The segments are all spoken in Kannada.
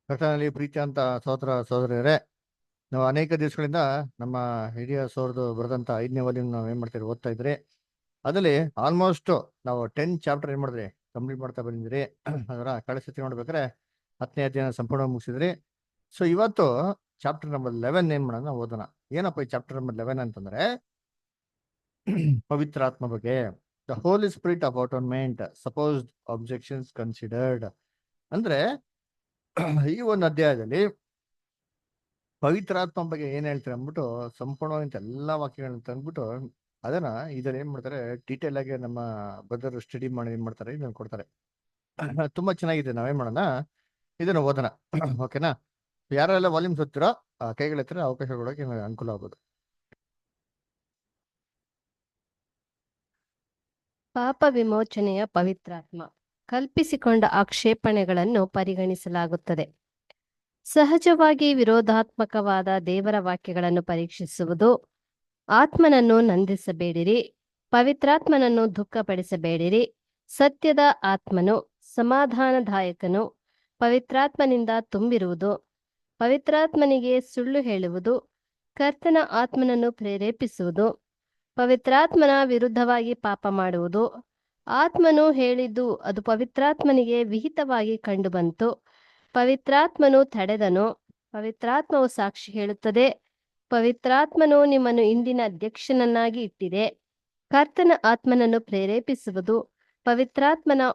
ಕರ್ತನಲ್ಲಿ ಪ್ರೀತಿ ಅಂತ ಸಹೋದರ ಸಹೋದರಿಯರೇ, ನಾವು ಅನೇಕ ದಿವಸಗಳಿಂದ ನಮ್ಮ ಹಿರಿಯ ಸೋರ್ದು ಬರೆದಂತ 5ನೇ ವಾಲ್ಯೂಮ್ ನಾವು ಏನ್ ಮಾಡ್ತೀವಿ ಓದ್ತಾ ಇದ್ರಿ. ಅದರಲ್ಲಿ ಆಲ್ಮೋಸ್ಟ್ ನಾವು 10 ಚಾಪ್ಟರ್ ಏನ್ ಮಾಡಿದ್ರಿ ಕಂಪ್ಲೀಟ್ ಮಾಡ್ತಾ ಬಂದಿದ್ರಿ. ಅದರ ಕಡೆ ಸತಿ ನೋಡ್ಬೇಕಾದ್ರೆ 10ನೇ ಅಧ್ಯಾಯ ಸಂಪೂರ್ಣ ಮುಗಿಸಿದ್ರಿ. ಸೊ ಇವತ್ತು ಚಾಪ್ಟರ್ ನಂಬರ್ 11 ಏನ್ ಮಾಡೋಣ ಓದೋಣ. ಏನಪ್ಪ ಈ ಚಾಪ್ಟರ್ ನಂಬರ್ 11 ಅಂತಂದ್ರೆ ಪವಿತ್ರಾತ್ಮ ಬಗ್ಗೆ. The holy spirit of atonement supposed objections considered. ಅಂದ್ರೆ ಈ ಒಂದು ಅಧ್ಯಾಯದಲ್ಲಿ ಪವಿತ್ರಾತ್ಮ ಬಗ್ಗೆ ಏನ್ ಹೇಳ್ತಾರೆ ಅಂದ್ಬಿಟ್ಟು ಸಂಪೂರ್ಣವಾಗಿ ಎಲ್ಲಾ ವಾಕ್ಯಗಳನ್ನ ತಂದ್ಬಿಟ್ಟು ಅದನ್ನ ಇದನ್ನ ಏನ್ ಮಾಡ್ತಾರೆ ಡೀಟೇಲ್ ಆಗಿ ನಮ್ಮ ಬದರ್ ಸ್ಟಡಿ ಮಾಡಿ ಏನ್ ಮಾಡ್ತಾರೆ ಇದನ್ನ ಕೊಡ್ತಾರೆ. ತುಂಬಾ ಚೆನ್ನಾಗಿದೆ. ನಾವೇನ್ ಮಾಡೋಣ ಇದನ್ನ ಓದೋಣ. ಓಕೆನಾ? ಯಾರೆಲ್ಲ ವಾಲ್ಯೂಮ್ಸ್ ಓದ್ತಿರೋ ಕೈಗಳ ಹತ್ರ ಅವಕಾಶ ಕೊಡೋಕೆ ನಿಮಗೆ ಅನುಕೂಲ ಆಗ್ಬೋದು. ಪಾಪ ವಿಮೋಚನೆಯ ಪವಿತ್ರಾತ್ಮ ಕಲ್ಪಿಸಿಕೊಂಡ ಆಕ್ಷೇಪಣೆಗಳನ್ನು ಪರಿಗಣಿಸಲಾಗುತ್ತದೆ. ಸಹಜವಾಗಿ ವಿರೋಧಾತ್ಮಕವಾದ ದೇವರ ವಾಕ್ಯಗಳನ್ನು ಪರೀಕ್ಷಿಸುವುದು. ಆತ್ಮನನ್ನು ನಂದಿಸಬೇಡಿರಿ, ಪವಿತ್ರಾತ್ಮನನ್ನು ದುಃಖಪಡಿಸಬೇಡಿರಿ. ಸತ್ಯದ ಆತ್ಮನು ಸಮಾಧಾನದಾಯಕನು, ಪವಿತ್ರಾತ್ಮನಿಂದ ತುಂಬಿರುವುದು. ಪವಿತ್ರಾತ್ಮನಿಗೆ ಸುಳ್ಳು ಹೇಳುವುದು, ಕರ್ತನ ಆತ್ಮನನ್ನು ಪ್ರೇರೇಪಿಸುವುದು. ಪವಿತ್ರಾತ್ಮನ ವಿರುದ್ಧವಾಗಿ ಪಾಪ ಮಾಡುವುದು. ಆತ್ಮನು ಹೇಳಿದ್ದು ಅದು ಪವಿತ್ರಾತ್ಮನಿಗೆ ವಿಹಿತವಾಗಿ ಕಂಡುಬಂತು. ಪವಿತ್ರಾತ್ಮನು ತಡೆದನು. ಪವಿತ್ರಾತ್ಮವು ಸಾಕ್ಷಿ ಹೇಳುತ್ತದೆ. ಪವಿತ್ರಾತ್ಮನು ನಿಮ್ಮನ್ನು ಇಂದಿನ ಅಧ್ಯಕ್ಷನನ್ನಾಗಿ ಇಟ್ಟಿದೆ. ಕರ್ತನ ಆತ್ಮನನ್ನು ಪ್ರೇರೇಪಿಸುವುದು. ಪವಿತ್ರಾತ್ಮನು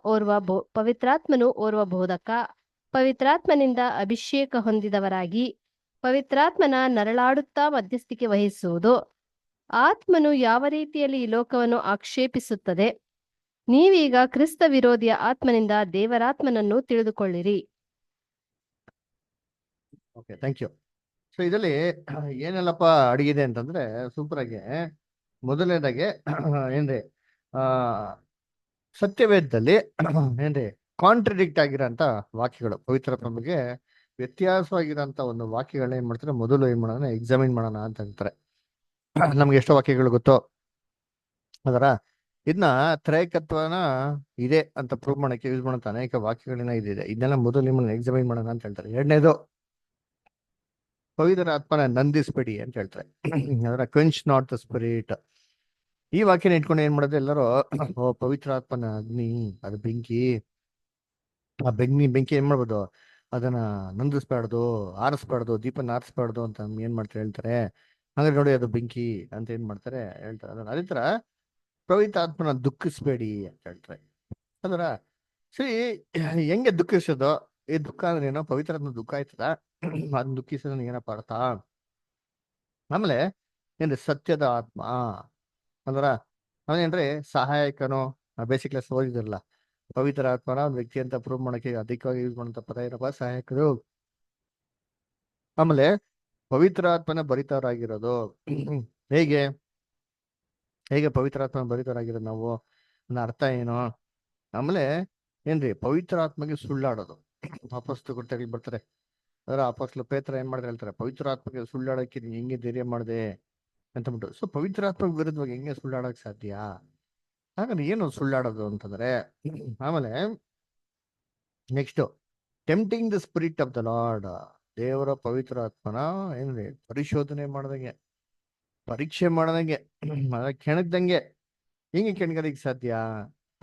ಓರ್ವ ಬೋಧಕ. ಪವಿತ್ರಾತ್ಮನಿಂದ ಅಭಿಷೇಕ ಹೊಂದಿದವರಾಗಿ ಪವಿತ್ರಾತ್ಮನ ನರಳಾಡುತ್ತಾ ಮಧ್ಯಸ್ಥಿಕೆ ವಹಿಸುವುದು. ಆತ್ಮನು ಯಾವ ರೀತಿಯಲ್ಲಿ ಈ ಲೋಕವನ್ನು ಆಕ್ಷೇಪಿಸುತ್ತದೆ. ನೀವೀಗ ಕ್ರಿಸ್ತ ವಿರೋಧಿಯ ಆತ್ಮನಿಂದ ದೇವರಾತ್ಮನನ್ನು ತಿಳಿದುಕೊಳ್ಳಿರಿ. Okay, thank you. ಸೊ ಇದರಲ್ಲಿ ಏನೆಲ್ಲಪ್ಪ ಅಡಗಿದೆ ಅಂತಂದ್ರೆ ಸೂಪರ್ ಆಗಿ ಮೊದಲನೇದಾಗೆ ಏನ್ರಿ ಆ ಸತ್ಯವೇದದಲ್ಲಿ ಏನ್ರಿ ಕಾಂಟ್ರಡಿಕ್ಟ್ ಆಗಿರೋಂಥ ವಾಕ್ಯಗಳು, ಪವಿತ್ರಾತ್ಮ ಬಗ್ಗೆ ವ್ಯತ್ಯಾಸವಾಗಿರೋಂಥ ಒಂದು ವಾಕ್ಯಗಳನ್ನ ಏನ್ ಮಾಡ್ತಾರೆ ಮೊದಲು ಏನ್ ಮಾಡೋಣ ಎಕ್ಸಾಮಿನ್ ಮಾಡೋಣ ಅಂತ ಹೇಳ್ತಾರೆ. ನಮ್ಗೆ ಎಷ್ಟೋ ವಾಕ್ಯಗಳು ಗೊತ್ತೋ ಅದರ ಇದನ್ನ ತ್ರೈಕತ್ವನ ಇದೆ ಅಂತ ಪ್ರೂವ್ ಮಾಡಕ್ಕೆ ಯೂಸ್ ಮಾಡೋಂಥ ಅನೇಕ ವಾಕ್ಯಗಳನ್ನ ಇದಿದೆ. ಇದನ್ನೆಲ್ಲ ಮೊದಲು ನಿಮ್ಮನ್ನ ಎಕ್ಸಾಮಿನ್ ಮಾಡೋಣ ಅಂತ ಹೇಳ್ತಾರೆ. ಎರಡನೇದು ಪವಿತ್ರ ಆತ್ಮನ ನಂದಿಸ್ಬೇಡಿ ಅಂತ ಹೇಳ್ತಾರೆ. ಅದರ ಕ್ವೆಂಚ್ ನಾಟ್ ದ ಸ್ಪಿರಿಟ್. ಈ ವಾಕ್ಯನ ಇಟ್ಕೊಂಡು ಏನ್ ಮಾಡೋದು ಎಲ್ಲರೂ, ಓ ಪವಿತ್ರ ಆತ್ಮನ ಅಗ್ನಿ ಅದು ಬೆಂಕಿ, ಆ ಬೆಂಕಿ ಏನ್ ಮಾಡ್ಬೋದು ಅದನ್ನ ನಂದಿಸ್ಬಾರ್ದು, ಆರಿಸ್ಬಾರ್ದು, ದೀಪನ ಆರಿಸ್ಬಾರ್ದು ಅಂತ ಏನ್ ಮಾಡ್ತಾರೆ ಹೇಳ್ತಾರೆ. ಹಂಗಾರೆ ನೋಡಿ ಅದು ಬೆಂಕಿ ಅಂತ ಏನ್ ಮಾಡ್ತಾರೆ ಹೇಳ್ತಾರೆ. ಅದನ್ನ ಅದೇ ತರ ಪವಿತ್ರ ಆತ್ಮನ ದುಃಖಿಸ್ಬೇಡಿ ಅಂತ ಹೇಳ್ತಾರೆ. ಅದರ ಸರಿ, ಹೆಂಗೆ ದುಃಖಿಸೋದು? ಈ ದುಃಖ ಅಂದ್ರೆ ಏನೋ ಪವಿತ್ರ ಆತ್ಮ ದುಃಖ ಆಯ್ತದ, ಅದನ್ನ ದುಃಖಿಸೋದನ್ನ ಏನಪ್ಪ ಅರ್ಥ? ಆಮೇಲೆ ಏನ್ರಿ ಸತ್ಯದ ಆತ್ಮ ಅಂದ್ರ ಅವನೇನ್ರಿ ಸಹಾಯಕನು. ಬೇಸಿಕ್ ಕ್ಲಾಸ್ ಓದಿದಿರಲ್ಲ, ಪವಿತ್ರ ಆತ್ಮನ ಒಂದು ವ್ಯಕ್ತಿ ಅಂತ ಪ್ರೂವ್ ಮಾಡಕ್ಕೆ ಅಧಿಕವಾಗಿ ಯೂಸ್ ಮಾಡುವಂತ ಪದ ಏನಪ್ಪ? ಸಹಾಯಕರು. ಆಮೇಲೆ ಪವಿತ್ರ ಆತ್ಮನ ಬರಿತವರಾಗಿರೋದು ಹೇಗೆ ಹೇಗೆ ಪವಿತ್ರ ಆತ್ಮನ ಬರಿತವರಾಗಿರೋದು ನಾವು, ನನ್ನ ಅರ್ಥ ಏನು? ಆಮೇಲೆ ಏನ್ರಿ ಪವಿತ್ರ ಆತ್ಮಗೆ ಸುಳ್ಳಾಡೋದು. ಅಪೊಸ್ತಲರು ಕೃತ್ಯಗಳು ಬರ್ತಾರೆ, ಅದರ ಅಪೊಸ್ತಲ ಪೇತ್ರ ಏನ್ ಮಾಡಿದ್ರೆ ಹೇಳ್ತಾರೆ, ಪವಿತ್ರ ಆತ್ಮಗೆ ಸುಳ್ಳಾಡಕ್ಕೆ ನೀನ್ ಹೆಂಗೆ ಧೈರ್ಯ ಮಾಡಿದೆ ಅಂತಂದ್ಬಿಟ್ಟು. ಸೊ ಪವಿತ್ರ ಆತ್ಮಕ್ಕೆ ವಿರುದ್ಧವಾಗಿ ಹೆಂಗೆ ಸುಳ್ಳಾಡಕ್ ಸಾಧ್ಯ? ಹಾಗಾದ್ರೆ ಏನು ಸುಳ್ಳಾಡೋದು ಅಂತಂದ್ರೆ, ಆಮೇಲೆ next tempting the spirit of the lord. ದೇವರ ಪವಿತ್ರ ಆತ್ಮನ ಏನ್ರಿ ಪರಿಶೋಧನೆ ಮಾಡ್ದಂಗೆ, ಪರೀಕ್ಷೆ ಮಾಡ್ದಂಗೆ, ಕೆಣಕ್ದಂಗೆ ಹೆಂಗೆ ಕೆಣಗೋದಕ್ಕೆ ಸಾಧ್ಯ?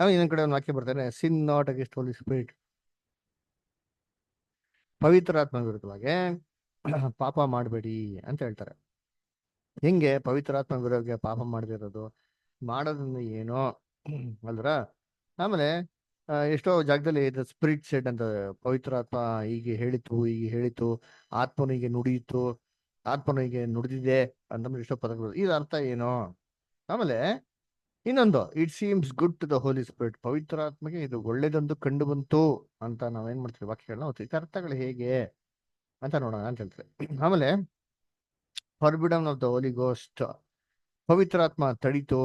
ಇನ್ನೊಂದ್ ಕಡೆ ಒಂದು ವಾಕ್ಯ ಬರ್ತಾರೆ, ಸಿನ್ ನಾಟ್ ಅಗೇನ್ಸ್ಟ್ ಹೋಲಿ ಸ್ಪಿರಿಟ್. ಪವಿತ್ರ ಆತ್ಮ ವಿರುದ್ಧವಾಗಿ ಪಾಪ ಮಾಡಬೇಡಿ ಅಂತ ಹೇಳ್ತಾರೆ. ಹೆಂಗೆ ಪವಿತ್ರಾತ್ಮ ವಿರೋಧ ಪಾಪ ಮಾಡದಿರೋದು? ಮಾಡೋದ್ರಿಂದ ಏನೋ ಅಲ್ರ. ಆಮೇಲೆ ಎಷ್ಟೋ ಜಾಗದಲ್ಲಿ ಇದು ಸ್ಪಿರಿಟ್ ಸೆಡ್ ಅಂತ, ಪವಿತ್ರಾತ್ಮ ಹೀಗೆ ಹೇಳಿತು ಹೀಗೆ ಹೇಳಿತು, ಆತ್ಮನಿಗೆ ನುಡಿಯಿತು, ಆತ್ಮನಿಗೆ ನುಡಿದಿದೆ ಅಂತಂದ್ರೆ ಎಷ್ಟೋ ಪದಗಳು. ಇದು ಅರ್ಥ ಏನು? ಆಮೇಲೆ ಇನ್ನೊಂದು, it seems good to the holy spirit. ಪವಿತ್ರಾತ್ಮಗೆ ಇದು ಒಳ್ಳೇದೊಂದು ಕಂಡು ಬಂತು ಅಂತ ನಾವೇನ್ ಮಾಡ್ತೀವಿ ವಾಕ್ಯಗಳನ್ನ ಓದ್ತೀವಿ. ಅರ್ಥಗಳು ಹೇಗೆ ಅಂತ ನೋಡೋಣ ಅಂತ ಹೇಳ್ತಾರೆ. ಆಮೇಲೆ forbidden of the holy ghost. ಪವಿತ್ರಾತ್ಮ ತಡೀತು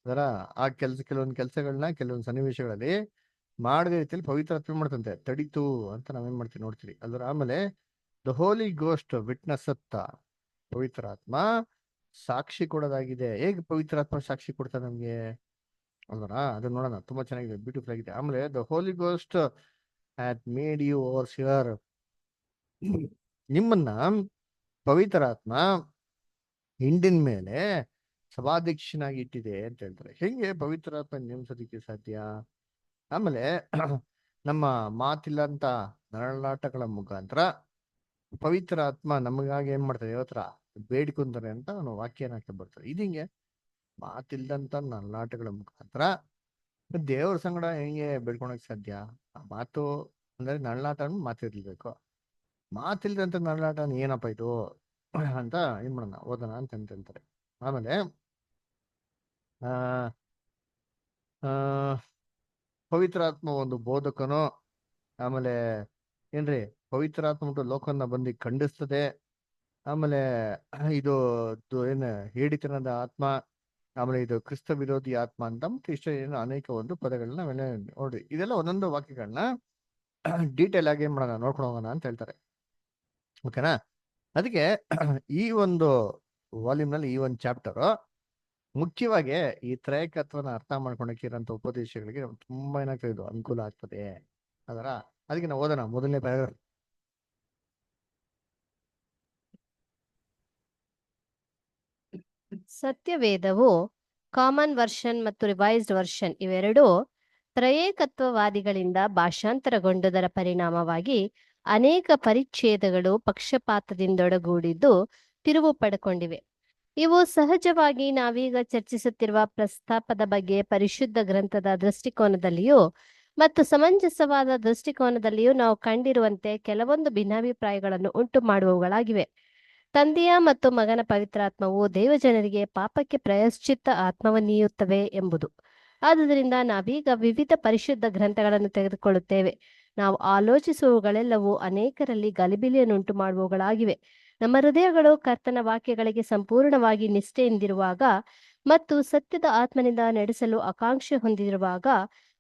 ಅದರ ಆ ಕೆಲವೊಂದು ಕೆಲಸಗಳನ್ನ ಕೆಲವೊಂದು ಸನ್ನಿವೇಶಗಳಲ್ಲಿ ಮಾಡದ ರೀತಿಯಲ್ಲಿ ಪವಿತ್ರಾತ್ಮ ಮಾಡ್ತಂತೆ, ತಡೀತು ಅಂತ ನಾವೇನ್ ಮಾಡ್ತೀವಿ ನೋಡ್ತೀವಿ ಅಲ್ರ. ಆಮೇಲೆ ದ ಹೋಲಿ ಗೋಸ್ಟ್ ವಿಟ್ನೆಸ್ ಅತ್ತ. ಪವಿತ್ರಾತ್ಮ ಸಾಕ್ಷಿ ಕೊಡೋದಾಗಿದೆ. ಹೇಗೆ ಪವಿತ್ರಾತ್ಮ ಸಾಕ್ಷಿ ಕೊಡ್ತಾರೆ ನಮ್ಗೆ ಅಲ್ವರ? ಅದನ್ನ ನೋಡೋಣ, ತುಂಬಾ ಚೆನ್ನಾಗಿದೆ, ಬ್ಯೂಟಿಫುಲ್ ಆಗಿದೆ. ಆಮೇಲೆ the holy ghost hath made you overseer. ನಿಮ್ಮನ್ನ ಪವಿತ್ರಾತ್ಮ ಹಿಂಡಿನ ಮೇಲೆ ಸಭಾಧ್ಯಕ್ಷನಾಗಿ ಇಟ್ಟಿದೆ ಅಂತ ಹೇಳ್ತಾರೆ. ಹೆಂಗೆ ಪವಿತ್ರಾತ್ಮ ನೇಮಿಸೋದಕ್ಕೆ ಸಾಧ್ಯ? ಆಮೇಲೆ ನಮ್ಮ ಮಾತಿಲ್ಲ ಅಂತ ನರಳಾಟಗಳ ಮುಖಾಂತರ ಪವಿತ್ರಾತ್ಮ ನಮಗಾಗಿ ಏನ್ ಮಾಡ್ತಾರೆ, ದೇವತ್ರ ಬೇಡ್ಕೊಂತಾರೆ ಅಂತ ಅವನು ವಾಕ್ಯನ ಬರ್ತಾರೆ. ಇದು ಹಿಂಗೆ ಮಾತಿಲ್ದಂತ ನರಳಾಟಗಳ ಮುಖಾಂತರ ದೇವ್ರ ಸಂಗಡ ಹೆಂಗೆ ಬೇಡ್ಕೊಳಕ್ ಸಾಧ್ಯ? ಆ ಮಾತು ಅಂದ್ರೆ ನರಳಾಟ ಮಾತಿರ್ಲಿಬೇಕು. ಮಾತಿಲ್ದಂತ ನರಳಾಟ ಏನಪ್ಪ ಇದು ಅಂತ ಏನ್ ಮಾಡೋಣ, ಓದೋಣ ಅಂತ ಹೇಳ್ತಾರೆ. ಆಮೇಲೆ ಆ ಆ ಪವಿತ್ರಾತ್ಮ ಒಂದು ಬೋಧಕನು. ಆಮೇಲೆ ಏನ್ರಿ, ಪವಿತ್ರಾತ್ಮ ಉಂಟು ಲೋಕನ್ನ ಬಂದು ಖಂಡಿಸ್ತದೆ. ಆಮೇಲೆ ಇದು ಏನು ಹೇಡಿತನದ ಆತ್ಮ, ಆಮೇಲೆ ಇದು ಕ್ರಿಸ್ತ ವಿರೋಧಿ ಆತ್ಮ ಅಂತ ಮತ್ತೆ ಇಷ್ಟ ಏನು ಅನೇಕ ಒಂದು ಪದಗಳನ್ನ ನಾವೆಲ್ಲ ನೋಡ್ರಿ. ಇದೆಲ್ಲ ಒಂದೊಂದು ವಾಕ್ಯಗಳನ್ನ ಡೀಟೇಲ್ ಆಗಿ ಏನ್ ಮಾಡೋಣ, ನೋಡ್ಕೊಂಡು ಹೋಗೋಣ ಅಂತ ಹೇಳ್ತಾರೆ. ಓಕೆನಾ? ಅದಕ್ಕೆ ಈ ಒಂದು ವಾಲ್ಯೂಮ್ ನಲ್ಲಿ ಈ ಒಂದು ಚಾಪ್ಟರ್ ಮುಖ್ಯವಾಗಿ ಈ ತ್ರೈಕತ್ವನ ಅರ್ಥ ಮಾಡ್ಕೊಳಕ್ಕೆ ಇರೋಂಥ ಉಪದೇಶಗಳಿಗೆ ತುಂಬಾ ಏನಾಗ್ತದೆ, ಇದು ಅನುಕೂಲ ಆಗ್ತದೆ. ಅದಕ್ಕೆ ನಾವು ಓದೋಣ ಮೊದಲನೇ ಪ್ಯಾರಾಗ್ರಾಫ್. ಸತ್ಯವೇದವು ಕಾಮನ್ ವರ್ಷನ್ ಮತ್ತು ರಿವೈಸ್ಡ್ ವರ್ಷನ್ ಇವೆರಡೂ ತ್ರಯೇಕತ್ವವಾದಿಗಳಿಂದ ಭಾಷಾಂತರಗೊಂಡುದರ ಪರಿಣಾಮವಾಗಿ ಅನೇಕ ಪರಿಚ್ಛೇದಗಳು ಪಕ್ಷಪಾತದಿಂದೊಡಗೂಡಿದ್ದು ತಿರುವು ಪಡ್ಕೊಂಡಿವೆ. ಇವು ಸಹಜವಾಗಿ ನಾವೀಗ ಚರ್ಚಿಸುತ್ತಿರುವ ಪ್ರಸ್ತಾಪದ ಬಗ್ಗೆ ಪರಿಶುದ್ಧ ಗ್ರಂಥದ ದೃಷ್ಟಿಕೋನದಲ್ಲಿಯೂ ಮತ್ತು ಸಮಂಜಸವಾದ ದೃಷ್ಟಿಕೋನದಲ್ಲಿಯೂ ನಾವು ಕಂಡಿರುವಂತೆ ಕೆಲವೊಂದು ಭಿನ್ನಾಭಿಪ್ರಾಯಗಳನ್ನು ಉಂಟು ಮಾಡುವವುಗಳಾಗಿವೆ. ತಂದೆಯ ಮತ್ತು ಮಗನ ಪವಿತ್ರಾತ್ಮವು ದೇವಜನರಿಗೆ ಪಾಪಕ್ಕೆ ಪ್ರಾಯಶ್ಚಿತ್ತ ಆತ್ಮವನ್ನೀಯುತ್ತವೆ ಎಂಬುದು. ಆದುದರಿಂದ ನಾವೀಗ ವಿವಿಧ ಪರಿಶುದ್ಧ ಗ್ರಂಥಗಳನ್ನು ತೆಗೆದುಕೊಳ್ಳುತ್ತೇವೆ. ನಾವು ಆಲೋಚಿಸುವವುಗಳೆಲ್ಲವೂ ಅನೇಕರಲ್ಲಿ ಗಲಿಬಿಲಿಯನ್ನುಂಟು ಮಾಡುವವುಗಳಾಗಿವೆ. ನಮ್ಮ ಹೃದಯಗಳು ಕರ್ತನ ವಾಕ್ಯಗಳಿಗೆ ಸಂಪೂರ್ಣವಾಗಿ ನಿಷ್ಠೆಯಿಂದಿರುವಾಗ ಮತ್ತು ಸತ್ಯದ ಆತ್ಮನಿಂದ ನಡೆಸಲು ಆಕಾಂಕ್ಷೆ ಹೊಂದಿರುವಾಗ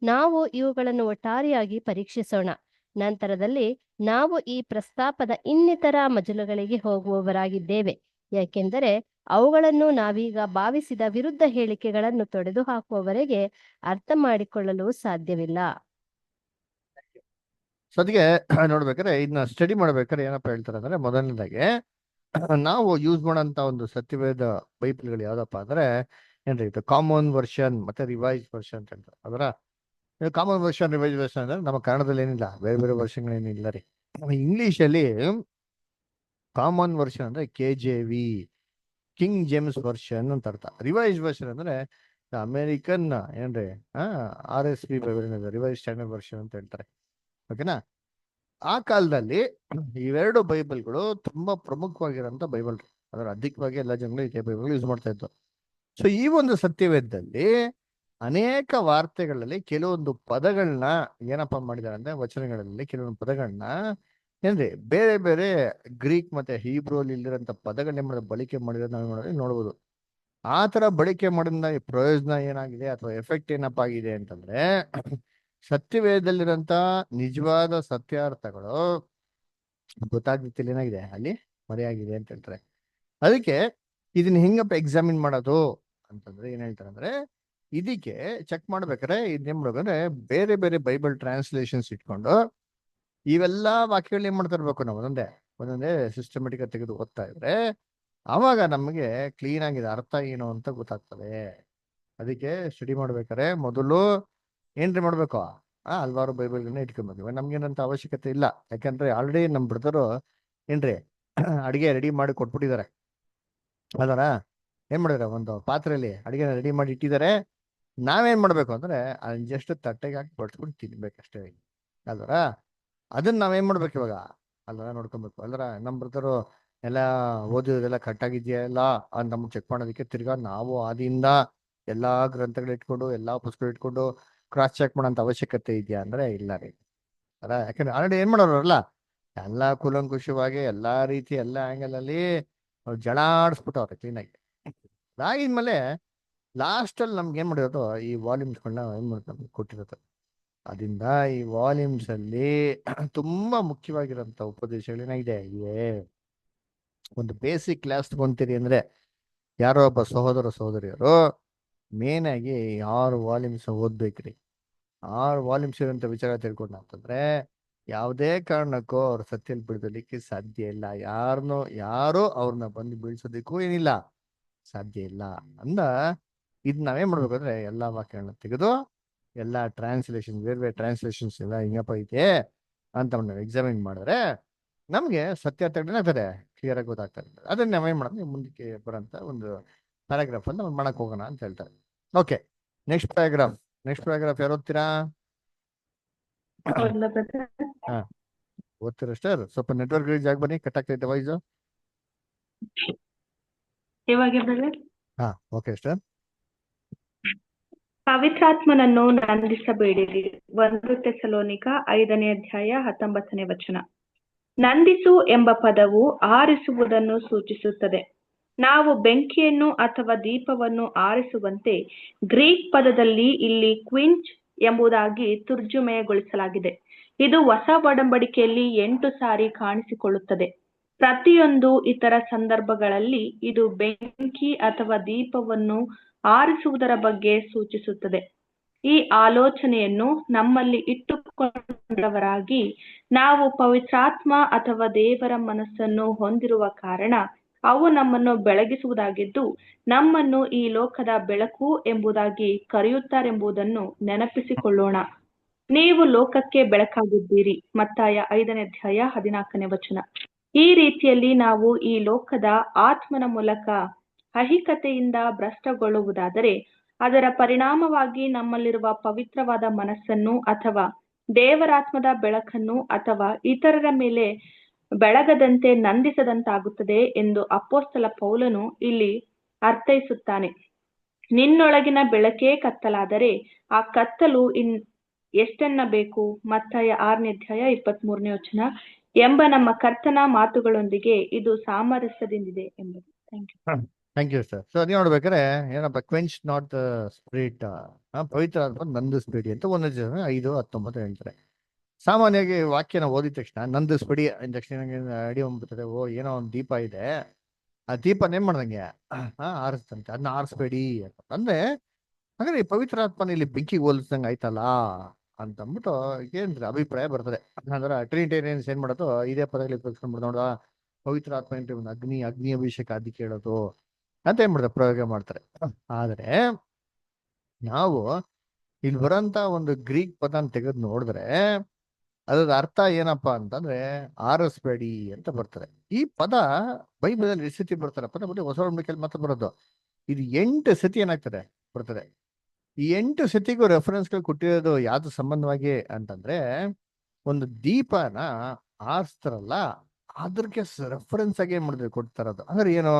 ನಾವು ಇವುಗಳನ್ನು ಒಟ್ಟಾರೆಯಾಗಿ ಪರೀಕ್ಷಿಸೋಣ. ನಂತರದಲ್ಲಿ ನಾವು ಈ ಪ್ರಸ್ತಾಪದ ಇನ್ನಿತರ ಮಜಲುಗಳಿಗೆ ಹೋಗುವವರಾಗಿದ್ದೇವೆ, ಯಾಕೆಂದರೆ ಅವುಗಳನ್ನು ನಾವೀಗ ಭಾವಿಸಿದ ವಿರುದ್ಧ ಹೇಳಿಕೆಗಳನ್ನು ತೊಡೆದು ಹಾಕುವವರೆಗೆ ಅರ್ಥ ಮಾಡಿಕೊಳ್ಳಲು ಸಾಧ್ಯವಿಲ್ಲ. ಅದಕ್ಕೆ ನೋಡ್ಬೇಕಾದ್ರೆ ಇದನ್ನ ಸ್ಟಡಿ ಮಾಡ್ಬೇಕಾದ್ರೆ ಏನಪ್ಪ ಹೇಳ್ತಾರೆ ಅಂದ್ರೆ, ಮೊದಲನೇದಾಗಿ ನಾವು ಯೂಸ್ ಮಾಡೋಂತ ಒಂದು ಸತ್ಯವೇದ ಬೈಬಲ್ಗಳು ಯಾವ್ದಪ್ಪ ಅಂದ್ರೆ ಏನ್ರಿ, ಇದು ಕಾಮನ್ ವರ್ಷನ್ ಮತ್ತೆ ರಿವೈಸ್ ವರ್ಷನ್ ಅಂತ ಹೇಳ್ತಾರೆ. ಕಾಮನ್ ವರ್ಷನ್ ರಿವೈಸ್ ವರ್ಷನ್ ಅಂದ್ರೆ ನಮ್ಮ ಕನ್ನಡದಲ್ಲಿ ಏನಿಲ್ಲ, ಬೇರೆ ಬೇರೆ ವರ್ಷಗಳೇನಿಲ್ಲ ರೀ. ಇಂಗ್ಲಿಷ್ ಅಲ್ಲಿ ಕಾಮನ್ ವರ್ಷನ್ ಅಂದ್ರೆ KJV, ಕಿಂಗ್ ಜೇಮ್ಸ್ ವರ್ಷನ್ ಅಂತ ಅರ್ಥ. ರಿವೈಸ್ ವರ್ಷನ್ ಅಂದ್ರೆ ಅಮೇರಿಕನ್ ಏನ್ರಿ RSV ರಿವೈಸ್ ಸ್ಟ್ಯಾಂಡರ್ಡ್ ವರ್ಷನ್ ಅಂತ ಹೇಳ್ತಾರೆ. ಓಕೆನಾ? ಆ ಕಾಲದಲ್ಲಿ ಇವೆರಡು ಬೈಬಲ್ಗಳು ತುಂಬಾ ಪ್ರಮುಖವಾಗಿರೋಂಥ ಬೈಬಲ್ ರೀ. ಅದರ ಅಧಿಕವಾಗಿ ಎಲ್ಲ ಜನಗಳು ಇದೇ ಬೈಬಲ್ ಯೂಸ್ ಮಾಡ್ತಾ ಇದ್ರು. ಸೊ ಈ ಒಂದು ಸತ್ಯವೇದದಲ್ಲಿ ಅನೇಕ ವಾರ್ತೆಗಳಲ್ಲಿ ಕೆಲವೊಂದು ಪದಗಳನ್ನ ಏನಪ್ಪಾ ಮಾಡಿದಾರೆ ಅಂದ್ರೆ, ವಚನಗಳಲ್ಲಿ ಕೆಲವೊಂದು ಪದಗಳನ್ನ ಏನ್ರಿ ಬೇರೆ ಬೇರೆ ಗ್ರೀಕ್ ಮತ್ತೆ ಹೀಬ್ರೋಲಿ ಇಲ್ಲಿರೋಂಥ ಪದಗಳನ್ನ ಬಳಕೆ ಮಾಡಿರೋದು ನಾವು ನೋಡ್ಬೋದು. ಆ ತರ ಬಳಕೆ ಮಾಡೋದ್ರಿಂದ ಈ ಪ್ರಯೋಜನ ಏನಾಗಿದೆ ಅಥವಾ ಎಫೆಕ್ಟ್ ಏನಪ್ಪಾ ಆಗಿದೆ ಅಂತಂದ್ರೆ, ಸತ್ಯವೇದದಲ್ಲಿರೋಂಥ ನಿಜವಾದ ಸತ್ಯಾರ್ಥಗಳು ಗೊತ್ತಾಗ್ತಿಲ್ಲ, ಏನಾಗಿದೆ ಅಲ್ಲಿ ಮರೆಯಾಗಿದೆ ಅಂತ ಹೇಳ್ತಾರೆ. ಅದಕ್ಕೆ ಇದನ್ನ ಹೆಂಗಪ್ಪ ಎಕ್ಸಾಮಿನ್ ಮಾಡೋದು ಅಂತಂದ್ರೆ ಏನ್ ಹೇಳ್ತಾರೆ ಅಂದ್ರೆ, ಇದಕ್ಕೆ ಚೆಕ್ ಮಾಡ್ಬೇಕಾದ್ರೆ ಇದೇನ್ ಮಾಡ್ಬೇಕಂದ್ರೆ, ಬೇರೆ ಬೇರೆ ಬೈಬಲ್ ಟ್ರಾನ್ಸ್ಲೇಷನ್ಸ್ ಇಟ್ಕೊಂಡು ಇವೆಲ್ಲಾ ವಾಕ್ಯಗಳು ಏನ್ ಮಾಡ್ತಾ ಇರ್ಬೇಕು, ನಾವು ಒಂದೊಂದೇ ಸಿಸ್ಟಮೆಟಿಕ್ ತೆಗೆದು ಓದ್ತಾ ಇದ್ರೆ ಅವಾಗ ನಮಗೆ ಕ್ಲೀನ್ ಆಗಿದೆ ಅರ್ಥ ಏನು ಅಂತ ಗೊತ್ತಾಗ್ತದೆ. ಅದಕ್ಕೆ ಸ್ಟಡಿ ಮಾಡ್ಬೇಕಾರೆ ಮೊದಲು ಏನ್ರಿ ಮಾಡ್ಬೇಕು, ಹಲ್ವಾರು ಬೈಬಲ್ಗಳನ್ನ ಇಟ್ಕೊಬೇಕು. ಇವಾಗ ನಮ್ಗೇನಂತ ಅವಶ್ಯಕತೆ ಇಲ್ಲ, ಯಾಕಂದ್ರೆ ಆಲ್ರೆಡಿ ನಮ್ ಬ್ರದರು ಏನ್ರಿ ಅಡಿಗೆ ರೆಡಿ ಮಾಡಿ ಕೊಟ್ಬಿಟ್ಟಿದ್ದಾರೆ. ಅದರ ಏನ್ ಮಾಡಿದಾರೆ, ಒಂದು ಪಾತ್ರೆಯಲ್ಲಿ ಅಡಿಗೆ ರೆಡಿ ಮಾಡಿ ಇಟ್ಟಿದ್ದಾರೆ. ನಾವೇನ್ ಮಾಡ್ಬೇಕು ಅಂದ್ರೆ ಅದನ್ನ ಜಸ್ಟ್ ತಟ್ಟೆಗೆ ಹಾಕಿ ಬಡ್ಸ್ಬಿಟ್ಟು ತಿನ್ಬೇಕಷ್ಟೇ ಅಲ್ವರ. ಅದನ್ನ ನಾವೇನ್ ಮಾಡ್ಬೇಕು ಇವಾಗ ಅಲ್ವರ, ನೋಡ್ಕೊಬೇಕು ಅಲ್ವರ. ನಮ್ ಬ್ರದರು ಎಲ್ಲ ಓದಿರೋದೆಲ್ಲ ಕರೆಕ್ಟಾಗಿದೆಯಾ ಇಲ್ಲ ಅಂತ ನಮ್ಗೆ ಚೆಕ್ ಮಾಡೋದಕ್ಕೆ ತಿರ್ಗಾ ನಾವು ಆದಿಯಿಂದ ಎಲ್ಲಾ ಗ್ರಂಥಗಳು ಇಟ್ಕೊಂಡು ಎಲ್ಲಾ ಪುಸ್ತಕ ಇಟ್ಕೊಂಡು ಕ್ರಾಸ್ ಚೆಕ್ ಮಾಡೋಂಥ ಅವಶ್ಯಕತೆ ಇದೆಯಾ ಅಂದ್ರೆ ಇಲ್ಲ ರೀ. ಅಲ್ಲ, ಯಾಕಂದ್ರೆ ಆಲ್ರೆಡಿ ಏನ್ ಮಾಡೋರಲ್ಲ, ಎಲ್ಲಾ ಕೂಲಂಕುಷವಾಗಿ ಎಲ್ಲಾ ರೀತಿ ಎಲ್ಲಾ ಆಂಗಲ್ ಅಲ್ಲಿ ಜಳಾಡಿಸ್ಬಿಟ್ಟವ್ರೆ ಕ್ಲೀನಾಗಿ. ಅದಾಗಿದ್ಮೇಲೆ ಲಾಸ್ಟ್ ಅಲ್ಲಿ ನಮ್ಗೆ ಏನ್ ಮಾಡಿರೋದು, ಈ ವಾಲ್ಯೂಮ್ಸ್ಗಳನ್ನ ಏನ್ ಮಾಡ್ತಾರೆ ಕೊಟ್ಟಿರೋದು. ಅದರಿಂದ ಈ ವಾಲ್ಯೂಮ್ಸ್ ಅಲ್ಲಿ ತುಂಬಾ ಮುಖ್ಯವಾಗಿರೋಂಥ ಉಪದೇಶಗಳೇನಾಗಿದೆ, ಇವೆ. ಒಂದು ಬೇಸಿಕ್ ಕ್ಲಾಸ್ ತಗೊಂತೀರಿ ಅಂದ್ರೆ ಯಾರೋ ಒಬ್ಬ ಸಹೋದರ ಸಹೋದರಿಯರು ಮೇನ್ ಆಗಿ 6 ವಾಲ್ಯೂಮ್ಸ್ ಓದ್ಬೇಕ್ರಿ. 6 ವಾಲ್ಯೂಮ್ಸ್ ಇರೋಂಥ ವಿಚಾರ ತಿಳ್ಕೊಂಡ ಅಂತಂದ್ರೆ ಯಾವುದೇ ಕಾರಣಕ್ಕೂ ಅವ್ರ ಸತ್ಯಲ್ಲಿ ಬಿಡಲಿಕ್ಕೆ ಸಾಧ್ಯ ಇಲ್ಲ. ಯಾರು ಅವ್ರನ್ನ ಬಂದು ಬೀಳ್ಸೋದಕ್ಕೂ ಏನಿಲ್ಲ, ಸಾಧ್ಯ ಇಲ್ಲ. ಅಂದ ಇದ್ ನಾವೇನ್ ಮಾಡ್ಬೇಕು ಅಂದ್ರೆ ಎಲ್ಲಾ ವಾಕ್ಯಗಳನ್ನ ತೆಗೆದು ಎಲ್ಲಾ ಟ್ರಾನ್ಸ್ಲೇಷನ್, ಬೇರೆ ಬೇರೆ ಟ್ರಾನ್ಸ್ಲೇಷನ್ಸ್ ಎಲ್ಲ ಹಿಂಗಪ್ಪ ಐತೆ ಅಂತ ನಾವು ಎಕ್ಸಾಮಿನ್ ಮಾಡಿದ್ರೆ ನಮ್ಗೆ ಸತ್ಯಾರ್ಥಗಳು ಏನಾಗ್ತದೆ, ಕ್ಲಿಯರ್ ಆಗಿ ಗೊತ್ತಾಗ್ತಾ ಇರ್ತದೆ. ಅದನ್ನ ನಾವೇನ್ ಮಾಡೋದು, ಮುಂದಕ್ಕೆ ಬರೋಂತ ಒಂದು ಪ್ಯಾರಾಗ್ರಾಫ್ ಅಂತ ನಾವು ಮಾಡಕ್ ಹೋಗೋಣ ಅಂತ ಹೇಳ್ತಾರೆ. ಓಕೆ, ನೆಕ್ಸ್ಟ್ ಪ್ಯಾರಾಗ್ರಾಫ್ ಯಾರು ಓದ್ತೀರಾ? ಹೌದಾ ಬ್ರದರ್? ಹಾ, ಓದ್ತೀರಾ ಸ್ಟಾರ್? ಸ್ವಲ್ಪ ನೆಟ್ವರ್ಕ್ ಜಾಗ ಬನ್ನಿ, ಕಟ್ ಆಗ್ತೈತೆ ವಾಯ್ಸು. ಇವಾಗ ಬ್ರದರ್? ಹಾ, ಓಕೆ ಸ್ಟಾರ್. ಪವಿತ್ರಾತ್ಮನನ್ನು ನಂದಿಸಬೇಡಿರಿ. 1 ಥೆಸಲೋನಿಕ 5 ಅಧ್ಯಾಯ 19 ನಂದಿಸು ಎಂಬ ಪದವು ಆರಿಸುವುದನ್ನು ಸೂಚಿಸುತ್ತದೆ. ನಾವು ಬೆಂಕಿಯನ್ನು ಅಥವಾ ದೀಪವನ್ನು ಆರಿಸುವಂತೆ ಗ್ರೀಕ್ ಪದದಲ್ಲಿ ಇಲ್ಲಿ ಕ್ವಿಂಚ್ ಎಂಬುದಾಗಿ ತರ್ಜುಮೆಗೊಳಿಸಲಾಗಿದೆ. ಇದು ಹೊಸ ಒಡಂಬಡಿಕೆಯಲ್ಲಿ 8 ಸಾರಿ ಕಾಣಿಸಿಕೊಳ್ಳುತ್ತದೆ. ಪ್ರತಿಯೊಂದು ಇತರ ಸಂದರ್ಭಗಳಲ್ಲಿ ಇದು ಬೆಂಕಿ ಅಥವಾ ದೀಪವನ್ನು ಆರಿಸುವುದರ ಬಗ್ಗೆ ಸೂಚಿಸುತ್ತದೆ. ಈ ಆಲೋಚನೆಯನ್ನು ನಮ್ಮಲ್ಲಿ ಇಟ್ಟುಕೊಂಡವರಾಗಿ ನಾವು ಪವಿತ್ರಾತ್ಮ ಅಥವಾ ದೇವರ ಮನಸ್ಸನ್ನು ಹೊಂದಿರುವ ಕಾರಣ ಅವು ನಮ್ಮನ್ನು ಬೆಳಗಿಸುವುದಾಗಿದ್ದು ನಮ್ಮನ್ನು ಈ ಲೋಕದ ಬೆಳಕು ಎಂಬುದಾಗಿ ಕರೆಯುತ್ತಾರೆಂಬುದನ್ನು ನೆನಪಿಸಿಕೊಳ್ಳೋಣ. ನೀವು ಲೋಕಕ್ಕೆ ಬೆಳಕಾಗಿದ್ದೀರಿ. ಮತ್ತಾಯ 5 ಅಧ್ಯಾಯ 14 ಈ ರೀತಿಯಲ್ಲಿ ನಾವು ಈ ಲೋಕದ ಆತ್ಮನ ಮೂಲಕ ಅಹಿಕತೆಯಿಂದ ಭ್ರಷ್ಟಗೊಳ್ಳುವುದಾದರೆ ಅದರ ಪರಿಣಾಮವಾಗಿ ನಮ್ಮಲ್ಲಿರುವ ಪವಿತ್ರವಾದ ಮನಸ್ಸನ್ನು ಅಥವಾ ದೇವರಾತ್ಮದ ಬೆಳಕನ್ನು ಅಥವಾ ಇತರರ ಮೇಲೆ ಬೆಳಗದಂತೆ ನಂದಿಸದಂತಾಗುತ್ತದೆ ಎಂದು ಅಪೊಸ್ತಲ ಪೌಲನು ಇಲ್ಲಿ ಅರ್ಥೈಸುತ್ತಾನೆ. ನಿನ್ನೊಳಗಿನ ಬೆಳಕೇ ಕತ್ತಲಾದರೆ ಆ ಕತ್ತಲು ಎಷ್ಟೆನ್ನಬೇಕು? ಮತ್ತಾಯ 6 ಅಧ್ಯಾಯ 23 ಎಂಬ ನಮ್ಮ ಕರ್ತನ ಮಾತುಗಳೊಂದಿಗೆ ಇದು ಸಾಮರಸ್ಯದಿಂದಿದೆ ಎಂಬುದು. Thank you sir. ಸೊ ಅದೇ ನೋಡ್ಬೇಕಾದ್ರೆ ಏನಪ್ಪ, ಕ್ವೆಂಚ್ ನಾಟ್ ದ ಸ್ಪಿರಿಟ್, ಪವಿತ್ರ ಆತ್ಮ ನಂದಿಸ್ಬೇಡಿ ಅಂತ 1 Thessalonians 5:19 ಹೇಳ್ತಾರೆ. ಸಾಮಾನ್ಯವಾಗಿ ವಾಕ್ಯನ ಓದಿದ ತಕ್ಷಣ ನಂದಿಸ್ಬೇಡಿ ಅಂದ ತಕ್ಷಣ ನಂಗೆ ಐಡಿಯಾ ಬಂದ್ಬಿಡ್ತದೆ, ಓ ಏನೋ ಒಂದು ದೀಪ ಇದೆ, ಆ ದೀಪನ ಏನ್ ಮಾಡ್ದಂಗೆ ಆರಿಸ್ತಂತೆ, ಅದನ್ನ ಆರಿಸ್ಬೇಡಿ ಅಂದ್ರೆ ಹಾಗಾದ್ರೆ ಈ ಪವಿತ್ರ ಆತ್ಮನ ಇಲ್ಲಿ ಬೆಂಕಿಗೆ ಹೋಲಿಸ್ದಂಗೆ ಆಯ್ತಲ್ಲ ಅಂತ ಅಂದ್ಬಿಟ್ಟು ಏನ್ರಿ ಅಭಿಪ್ರಾಯ ಬರ್ತದೆ. ಅಂದ್ರೆ ಟ್ರಿನಿಟೇರಿಯನ್ಸ್ ಏನ್ ಮಾಡೋದು, ಇದೇ ಪದಗಳಲ್ಲಿ ಉಪಯೋಗಿಸ್ಕೊಂಡ್ಬಿಟ್ಟು ನೋಡ, ಪವಿತ್ರ ಆತ್ಮ ಏನ್ರಿ ಒಂದು ಅಗ್ನಿ ಅಭಿಷೇಕ ಅದಕ್ಕೆ ಹೇಳೋದು ಅಂತ ಏನ್ ಮಾಡ್ತಾರೆ, ಪ್ರಯೋಗ ಮಾಡ್ತಾರೆ. ಆದ್ರೆ ನಾವು ಇಲ್ಲಿ ಬರೋಂತ ಒಂದು ಗ್ರೀಕ್ ಪದನ ತೆಗೆದು ನೋಡಿದ್ರೆ ಅದ್ರ ಅರ್ಥ ಏನಪ್ಪಾ ಅಂತಂದ್ರೆ ಆರಿಸ್ಬೇಡಿ ಅಂತ ಬರ್ತದೆ. ಈ ಪದ ಬೈಬಲಲ್ಲಿ ಎಷ್ಟು ಸತಿ ಬರ್ತಾರೆ ಪದ ಬಿಟ್ಟು ಹೊಸ ಒಡಂಬಡಿಕೆಯಲ್ಲಿ ಮಾತ್ರ ಬರೋದು. ಇದು 8 ಸತಿ ಏನಾಗ್ತದೆ ಬರ್ತದೆ. ಈ 8 ಸತಿಗೂ ರೆಫರೆನ್ಸ್ಗಳು ಕೊಟ್ಟಿರೋದು ಯಾವ್ದು ಸಂಬಂಧವಾಗಿ ಅಂತಂದ್ರೆ, ಒಂದು ದೀಪನ ಆರಿಸ್ತಾರಲ್ಲ ಅದ್ರಕ್ಕೆ ರೆಫರೆನ್ಸ್ ಆಗಿ ಏನ್ ಮಾಡಿದ್ರೆ ಕೊಡ್ತಾರದು. ಅಂದ್ರೆ ಏನು,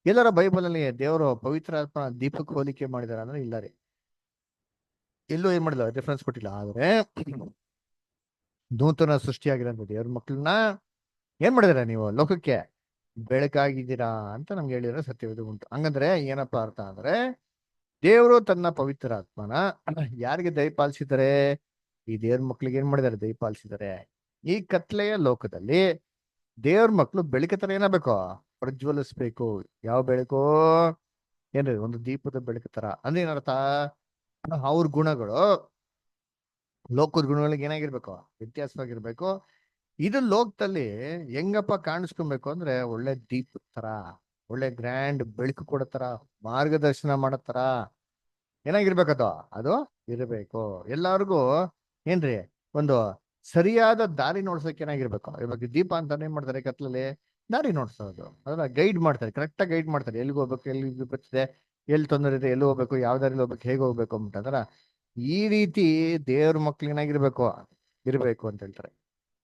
ಎಲ್ಲರ ಬೈಬಲ್ ಅಲ್ಲಿ ದೇವರು ಪವಿತ್ರ ಆತ್ಮ ದೀಪಕ್ಕೆ ಹೋಲಿಕೆ ಮಾಡಿದಾರ ಅಂದ್ರೆ ಇಲ್ಲ ರೀ, ಎಲ್ಲೂ ಏನ್ ಮಾಡಿಲ್ಲ, ರೆಫರೆನ್ಸ್ ಕೊಟ್ಟಿಲ್ಲ. ಆದ್ರೆ ನೂತನ ಸೃಷ್ಟಿಯಾಗಿರೋಂಥ ದೇವ್ರ ಮಕ್ಕಳನ್ನ ಏನ್ ಮಾಡಿದಾರೆ, ನೀವು ಲೋಕಕ್ಕೆ ಬೆಳಕಾಗಿದ್ದೀರಾ ಅಂತ ನಮ್ಗೆ ಹೇಳಿರೋ ಸತ್ಯವಿಧ ಉಂಟು. ಹಂಗಂದ್ರೆ ಏನಪ್ಪಾ ಅರ್ಥ ಅಂದ್ರೆ, ದೇವರು ತನ್ನ ಪವಿತ್ರ ಆತ್ಮನ ಯಾರಿಗೆ ದಯಪಾಲಿಸಿದ್ದಾರೆ, ಈ ದೇವ್ರ ಮಕ್ಳಿಗೆ ಏನ್ ಮಾಡಿದ್ದಾರೆ, ದಯಪಾಲಿಸಿದ್ದಾರೆ. ಈ ಕತ್ಲೆಯ ಲೋಕದಲ್ಲಿ ದೇವ್ರ ಮಕ್ಳು ಬೆಳಕ ತರ ಏನಾಗಬೇಕು, ಪ್ರಜ್ವಲಿಸ್ಬೇಕು. ಯಾವ ಬೆಳಕು? ಏನ್ರಿ, ಒಂದು ದೀಪದ ಬೆಳಕು ತರ. ಅಂದ್ರೆ ಏನರ್ಥ, ಅವ್ರ ಗುಣಗಳು ಲೋಕದ ಗುಣಗಳಿಗೆ ಏನಾಗಿರ್ಬೇಕು, ವ್ಯತ್ಯಾಸವಾಗಿರ್ಬೇಕು. ಇದು ಲೋಕದಲ್ಲಿ ಹೆಂಗಪ್ಪ ಕಾಣಿಸ್ಕೊಬೇಕು ಅಂದ್ರೆ, ಒಳ್ಳೆ ದೀಪ ತರ, ಒಳ್ಳೆ ಗ್ರ್ಯಾಂಡ್ ಬೆಳಕು ಕೊಡೋ ತರ, ಮಾರ್ಗದರ್ಶನ ಮಾಡೋ ತರ ಏನಾಗಿರ್ಬೇಕದು, ಅದು ಇರಬೇಕು. ಎಲ್ಲಾರ್ಗು ಏನ್ರಿ ಒಂದು ಸರಿಯಾದ ದಾರಿ ನೋಡ್ಸೋಕೆ ಏನಾಗಿರ್ಬೇಕು. ಇವಾಗ ದೀಪ ಅಂತ ಏನ್ ಮಾಡ್ತಾರೆ, ಕತ್ಲಲ್ಲಿ ದಾರಿ ನೋಡ್ಸೋದು, ಅದನ್ನ ಗೈಡ್ ಮಾಡ್ತಾರೆ, ಕರೆಕ್ಟಾಗಿ ಗೈಡ್ ಮಾಡ್ತಾರೆ. ಎಲ್ಲಿಗೆ ಹೋಗ್ಬೇಕು, ಎಲ್ಲಿ ಬರ್ತದೆ, ಎಲ್ಲಿ ತೊಂದರೆ ಇದೆ, ಎಲ್ಲಿ ಹೋಗ್ಬೇಕು, ಯಾವ ದಾರಿಲಿ ಹೋಗ್ಬೇಕು, ಹೇಗೆ ಹೋಗ್ಬೇಕು ಅಂತಂದ್ರ ಈ ರೀತಿ ದೇವ್ರ ಮಕ್ಳು ಏನಾಗಿರ್ಬೇಕು, ಇರ್ಬೇಕು ಅಂತ ಹೇಳ್ತಾರೆ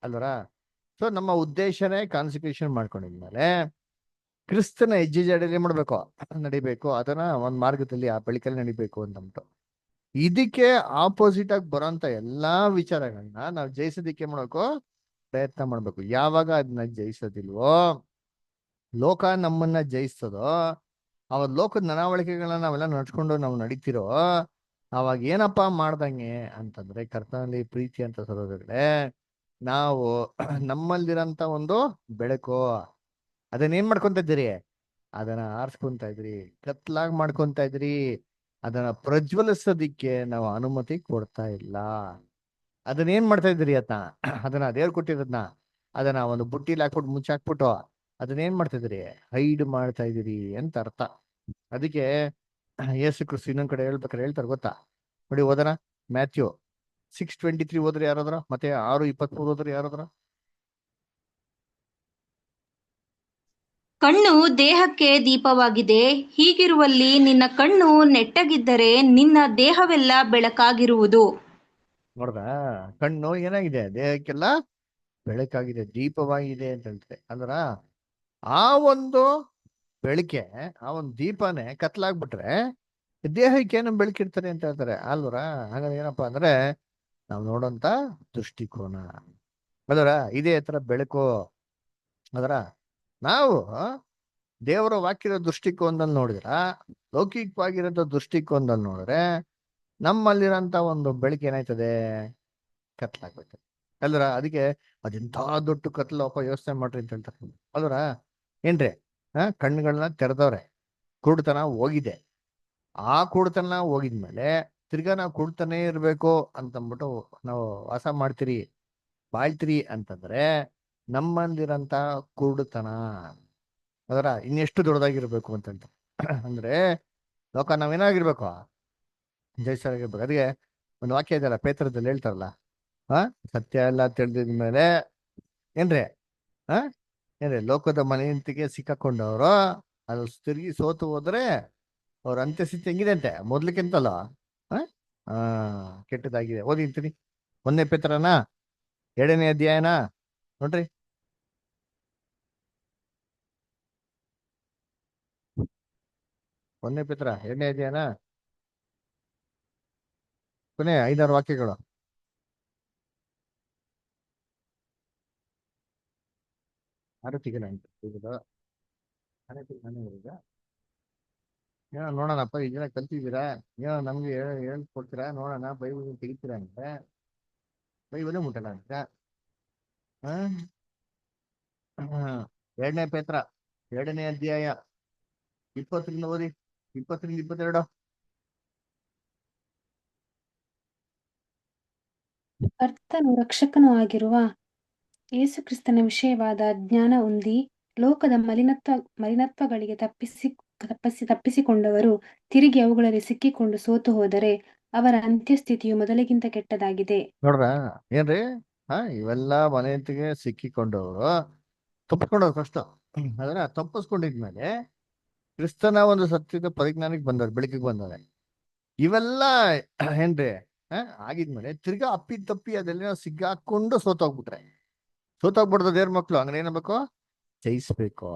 ಅಲ್ವರ. ಸೊ ನಮ್ಮ ಉದ್ದೇಶನೇ ಕಾನ್ಸಂಟ್ರೇಷನ್ ಮಾಡ್ಕೊಂಡಿದ್ಮೇಲೆ ಕ್ರಿಸ್ತನ ಹೆಜ್ಜೆ ಜಾಡಿಯಲ್ಲಿ ಮಾಡ್ಬೇಕು, ನಡಿಬೇಕು, ಅದನ್ನ ಒಂದ್ ಮಾರ್ಗದಲ್ಲಿ ಆ ಬೆಳಕಲ್ಲಿ ನಡಿಬೇಕು ಅಂತಂದ್ಬಿಟ್ಟು. ಇದಕ್ಕೆ ಆಪೋಸಿಟ್ ಆಗಿ ಬರೋಂತ ಎಲ್ಲಾ ವಿಚಾರಗಳನ್ನ ನಾವು ಜಯಿಸೋದಿಕ್ಕೆ ಮಾಡ್ಬೇಕು, ಪ್ರಯತ್ನ ಮಾಡ್ಬೇಕು. ಯಾವಾಗ ಅದನ್ನ ಜಯಿಸೋದಿಲ್ವೋ, ಲೋಕ ನಮ್ಮನ್ನ ಜಯಿಸ್ತದೋ, ಅವಾಗ ಲೋಕದ ನಡವಳಿಕೆಗಳನ್ನ ನಾವೆಲ್ಲ ನಡ್ಸ್ಕೊಂಡು ನಾವು ನಡೀತಿರೋ, ಅವಾಗ ಏನಪ್ಪಾ ಮಾಡ್ದಂಗೆ ಅಂತಂದ್ರೆ, ಕರ್ತನಲ್ಲಿ ಪ್ರೀತಿ ಅಂತ ಸರೋದಗಳೇ, ನಾವು ನಮ್ಮಲ್ಲಿರಂತ ಒಂದು ಬೆಳಕು ಅದನ್ನ ಏನ್ ಮಾಡ್ಕೊಂತ ಇದ್ದೀರಿ, ಅದನ್ನ ಆರಿಸ್ಕೊಂತ ಇದ್ರಿ, ಕತ್ಲಾಗ್ ಮಾಡ್ಕೊಂತ ಇದ್ರಿ, ಅದನ್ನ ಪ್ರಜ್ವಲಿಸೋದಿಕ್ಕೆ ನಾವು ಅನುಮತಿ ಕೊಡ್ತಾ ಇಲ್ಲ. ಅದನ್ನ ಏನ್ ಮಾಡ್ತಾ ಇದ್ದೀರಿ ಅದನ್ನ ದೇವ್ರು ಕೊಟ್ಟಿರೋದನ್ನ ಅದನ್ನ ಒಂದು ಬುಟ್ಟಿಲಿ ಹಾಕ್ಬಿಟ್ಟು ಮುಚ್ಚಾಕ್ಬಿಟ್ಟು ಅದನ್ನ ಏನ್ ಮಾಡ್ತಾ ಇದ್ದೀರಿ, ಹೈಡ್ ಮಾಡ್ತಾ ಇದೀರಿ ಅಂತ ಅರ್ಥ. ಅದಕ್ಕೆ ಯೇಸು ಕ್ರಿಸ್ತು ಇನ್ನೊಂದ್ ಕಡೆ ಹೇಳ್ಬೇಕಾರೆ ಹೇಳ್ತಾರೆ ಗೊತ್ತಾ, ನೋಡಿ ಓದೋಣ. ಮ್ಯಾಥ್ಯೂ 6:23 ಓದ್ರಿ ಯಾರಾದ್ರ, ಮತ್ತೆ 6:23 ಓದ್ರಿ ಯಾರಾದ್ರ. ಕಣ್ಣು ದೇಹಕ್ಕೆ ದೀಪವಾಗಿದೆ. ಹೀಗಿರುವಲ್ಲಿ ನಿನ್ನ ಕಣ್ಣು ನೆಟ್ಟಗಿದ್ದರೆ ನಿನ್ನ ದೇಹವೆಲ್ಲ ಬೆಳಕಾಗಿರುವುದು. ನೋಡ್ದ, ಕಣ್ಣು ಏನಾಗಿದೆ, ದೇಹಕ್ಕೆಲ್ಲ ಬೆಳಕಾಗಿದೆ, ದೀಪವಾಗಿದೆ ಅಂತ ಹೇಳ್ತಾರೆ. ಅಂದ್ರ ಆ ಒಂದು ಬೆಳಕೆ, ಆ ಒಂದು ದೀಪನೇ ಕತ್ಲಾಗ್ಬಿಟ್ರೆ ದೇಹಕ್ಕೆ ಏನು ಬೆಳಕಿರ್ತಾರೆ ಅಂತ ಹೇಳ್ತಾರೆ ಅಲ್ವರ. ಹಾಗಾದ್ರೆ ಏನಪ್ಪಾ ಅಂದ್ರೆ ನಾವು ನೋಡೋಂತ ದೃಷ್ಟಿಕೋನ ಅದರ ಇದೇ ತರ ಬೆಳಕು. ಅದರ ನಾವು ದೇವರ ವಾಕ್ಯದ ದೃಷ್ಟಿಕೋನದಲ್ಲಿ ನೋಡಿದ್ರ, ಲೌಕಿಕವಾಗಿರೋ ದೃಷ್ಟಿಕೋನದಲ್ಲಿ ನೋಡಿದ್ರೆ ನಮ್ಮಲ್ಲಿರೋಂಥ ಒಂದು ಬೆಳಕು ಏನಾಯ್ತದೆ, ಕತ್ಲಾಗ್ಬೇಕು ಅಲ್ವರ. ಅದಕ್ಕೆ ಅದೆಂಥ ದೊಡ್ಡ ಕತ್ಲು ಅಪ್ಪ ಯೋಚನೆ ಮಾಡ್ರಿ ಅಂತ ಹೇಳ್ತಾರೆ ಅಲ್ವರ. ಏನ್ರಿ ಕಣ್ಣುಗಳನ್ನ ತೆರೆದವ್ರೆ, ಕುರುಡ್ತನ ಹೋಗಿದೆ. ಆ ಕುರುಡ್ತನ ಹೋಗಿದ್ಮೇಲೆ ತಿರ್ಗಾ ನಾವು ಕುರುಡ್ತಾನೆ ಇರ್ಬೇಕು ಅಂತಂದ್ಬಿಟ್ಟು ನಾವು ವಾಸ ಮಾಡ್ತೀರಿ, ಬಾಳ್ತೀರಿ ಅಂತಂದ್ರೆ ನಮ್ಮಂದಿರಂತ ಕುರುಡುತನ ಅದರ ಇನ್ನೆಷ್ಟು ದೊಡ್ಡದಾಗಿರ್ಬೇಕು ಅಂತಂತ ಅಂದ್ರೆ ಲೋಕ ನಾವೇನಾಗಿರ್ಬೇಕು, ಜೈಸರಾಗಿರ್ಬೇಕು. ಅದಕ್ಕೆ ಒಂದು ವಾಕ್ಯ ಇದೆಯಲ್ಲ, ಪೇತ್ರದಲ್ಲಿ ಹೇಳ್ತಾರಲ್ಲ, ಸತ್ಯ ಎಲ್ಲ ತಿಳಿದಿದ್ಮೇಲೆ ಏನ್ರಿ ಏನ್ರಿ ಲೋಕದ ಮನೆಯಂತಿಗೆ ಸಿಕ್ಕಾಕೊಂಡವರು ಅದು ತಿರುಗಿ ಸೋತು ಹೋದ್ರೆ ಅವ್ರ ಅಂತ್ಯಸ್ಥಿತಿ ಹೆಂಗಿದೆ ಅಂತೆ, ಮೊದ್ಲಿಕ್ಕಿಂತಲ್ಲ ಕೆಟ್ಟದಾಗಿದೆ. ಓದಿಂತೀನಿ 1 ಪೇತ್ರನ 2ನೇ ಅಧ್ಯಾಯನ ನೋಡ್ರಿ. 1 ಪೇತ್ರ 2ನೇ ಅಧ್ಯಾಯನ ಕೊನೆ 5-6 ವಾಕ್ಯಗಳು. ಆರತಿಗೆ ಏನೋ ನೋಡೋಣಪ್ಪ, ಈ ಜನ ಕಲ್ತಿದ್ದೀರಾ, ಏನೋ ನಮ್ಗೆ ಹೇಳ್ಕೊಡ್ತೀರಾ, ನೋಡೋಣ ಬೈಬಲ್ ತೆಗಿತೀರಾ ಅಂದ್ರೆ ಬೈಬಲೇ ಮುಟ್ಟಲ್ಲ ಅಂತ. 2ನೇ ಪೇತ್ರ 2ನೇ ಅಧ್ಯಾಯ 20 ಓದಿ, 20-22. ಕರ್ತನು ರಕ್ಷಕನೂ ಆಗಿರುವ ಯೇಸು ಕ್ರಿಸ್ತನ ವಿಷಯವಾದ ಜ್ಞಾನ ಹೊಂದಿ ಲೋಕದ ಮಲಿನತ್ವಗಳಿಗೆ ತಪ್ಪಿಸಿಕೊಂಡವರು ತಿರುಗಿ ಅವುಗಳಲ್ಲಿ ಸಿಕ್ಕಿಕೊಂಡು ಸೋತು ಹೋದರೆ ಅವರ ಅಂತ್ಯಸ್ಥಿತಿಯು ಮೊದಲಿಗಿಂತ ಕೆಟ್ಟದಾಗಿದೆ. ನೋಡ್ರ ಏನ್ರಿ, ಇವೆಲ್ಲ ಮನೆಯಂತಿಗೆ ಸಿಕ್ಕಿಕೊಂಡವರು ತಪ್ಪಿಸ್ಕೊಂಡವ್ರು ಫಸ್ಟ್. ಅದನ್ನ ತಪ್ಪಿಸ್ಕೊಂಡಿದ್ಮೇಲೆ ಕ್ರಿಸ್ತನ ಒಂದು ಸತ್ಯದ ಪರಿಜ್ಞಾನಕ್ಕೆ ಬಂದವ್ರು, ಬೆಳಕಿಗೆ ಬಂದವ್ರೆ. ಇವೆಲ್ಲ ಏನ್ರಿ ಆಗಿದ್ಮೇಲೆ ತಿರ್ಗಾ ಅಪ್ಪಿ ತಪ್ಪಿ ಅದೆಲ್ಲ ಸಿಗ್ಗಾಕೊಂಡು ಸೋತೋಗ್ಬಿಟ್ರೆ, ಸೋತೋಗ್ಬಿಡ್ದು ದೇವ್ರ ಮಕ್ಳು ಹಂಗ್ರೆ ಏನ್ಬೇಕು, ಜಯಿಸ್ಬೇಕು.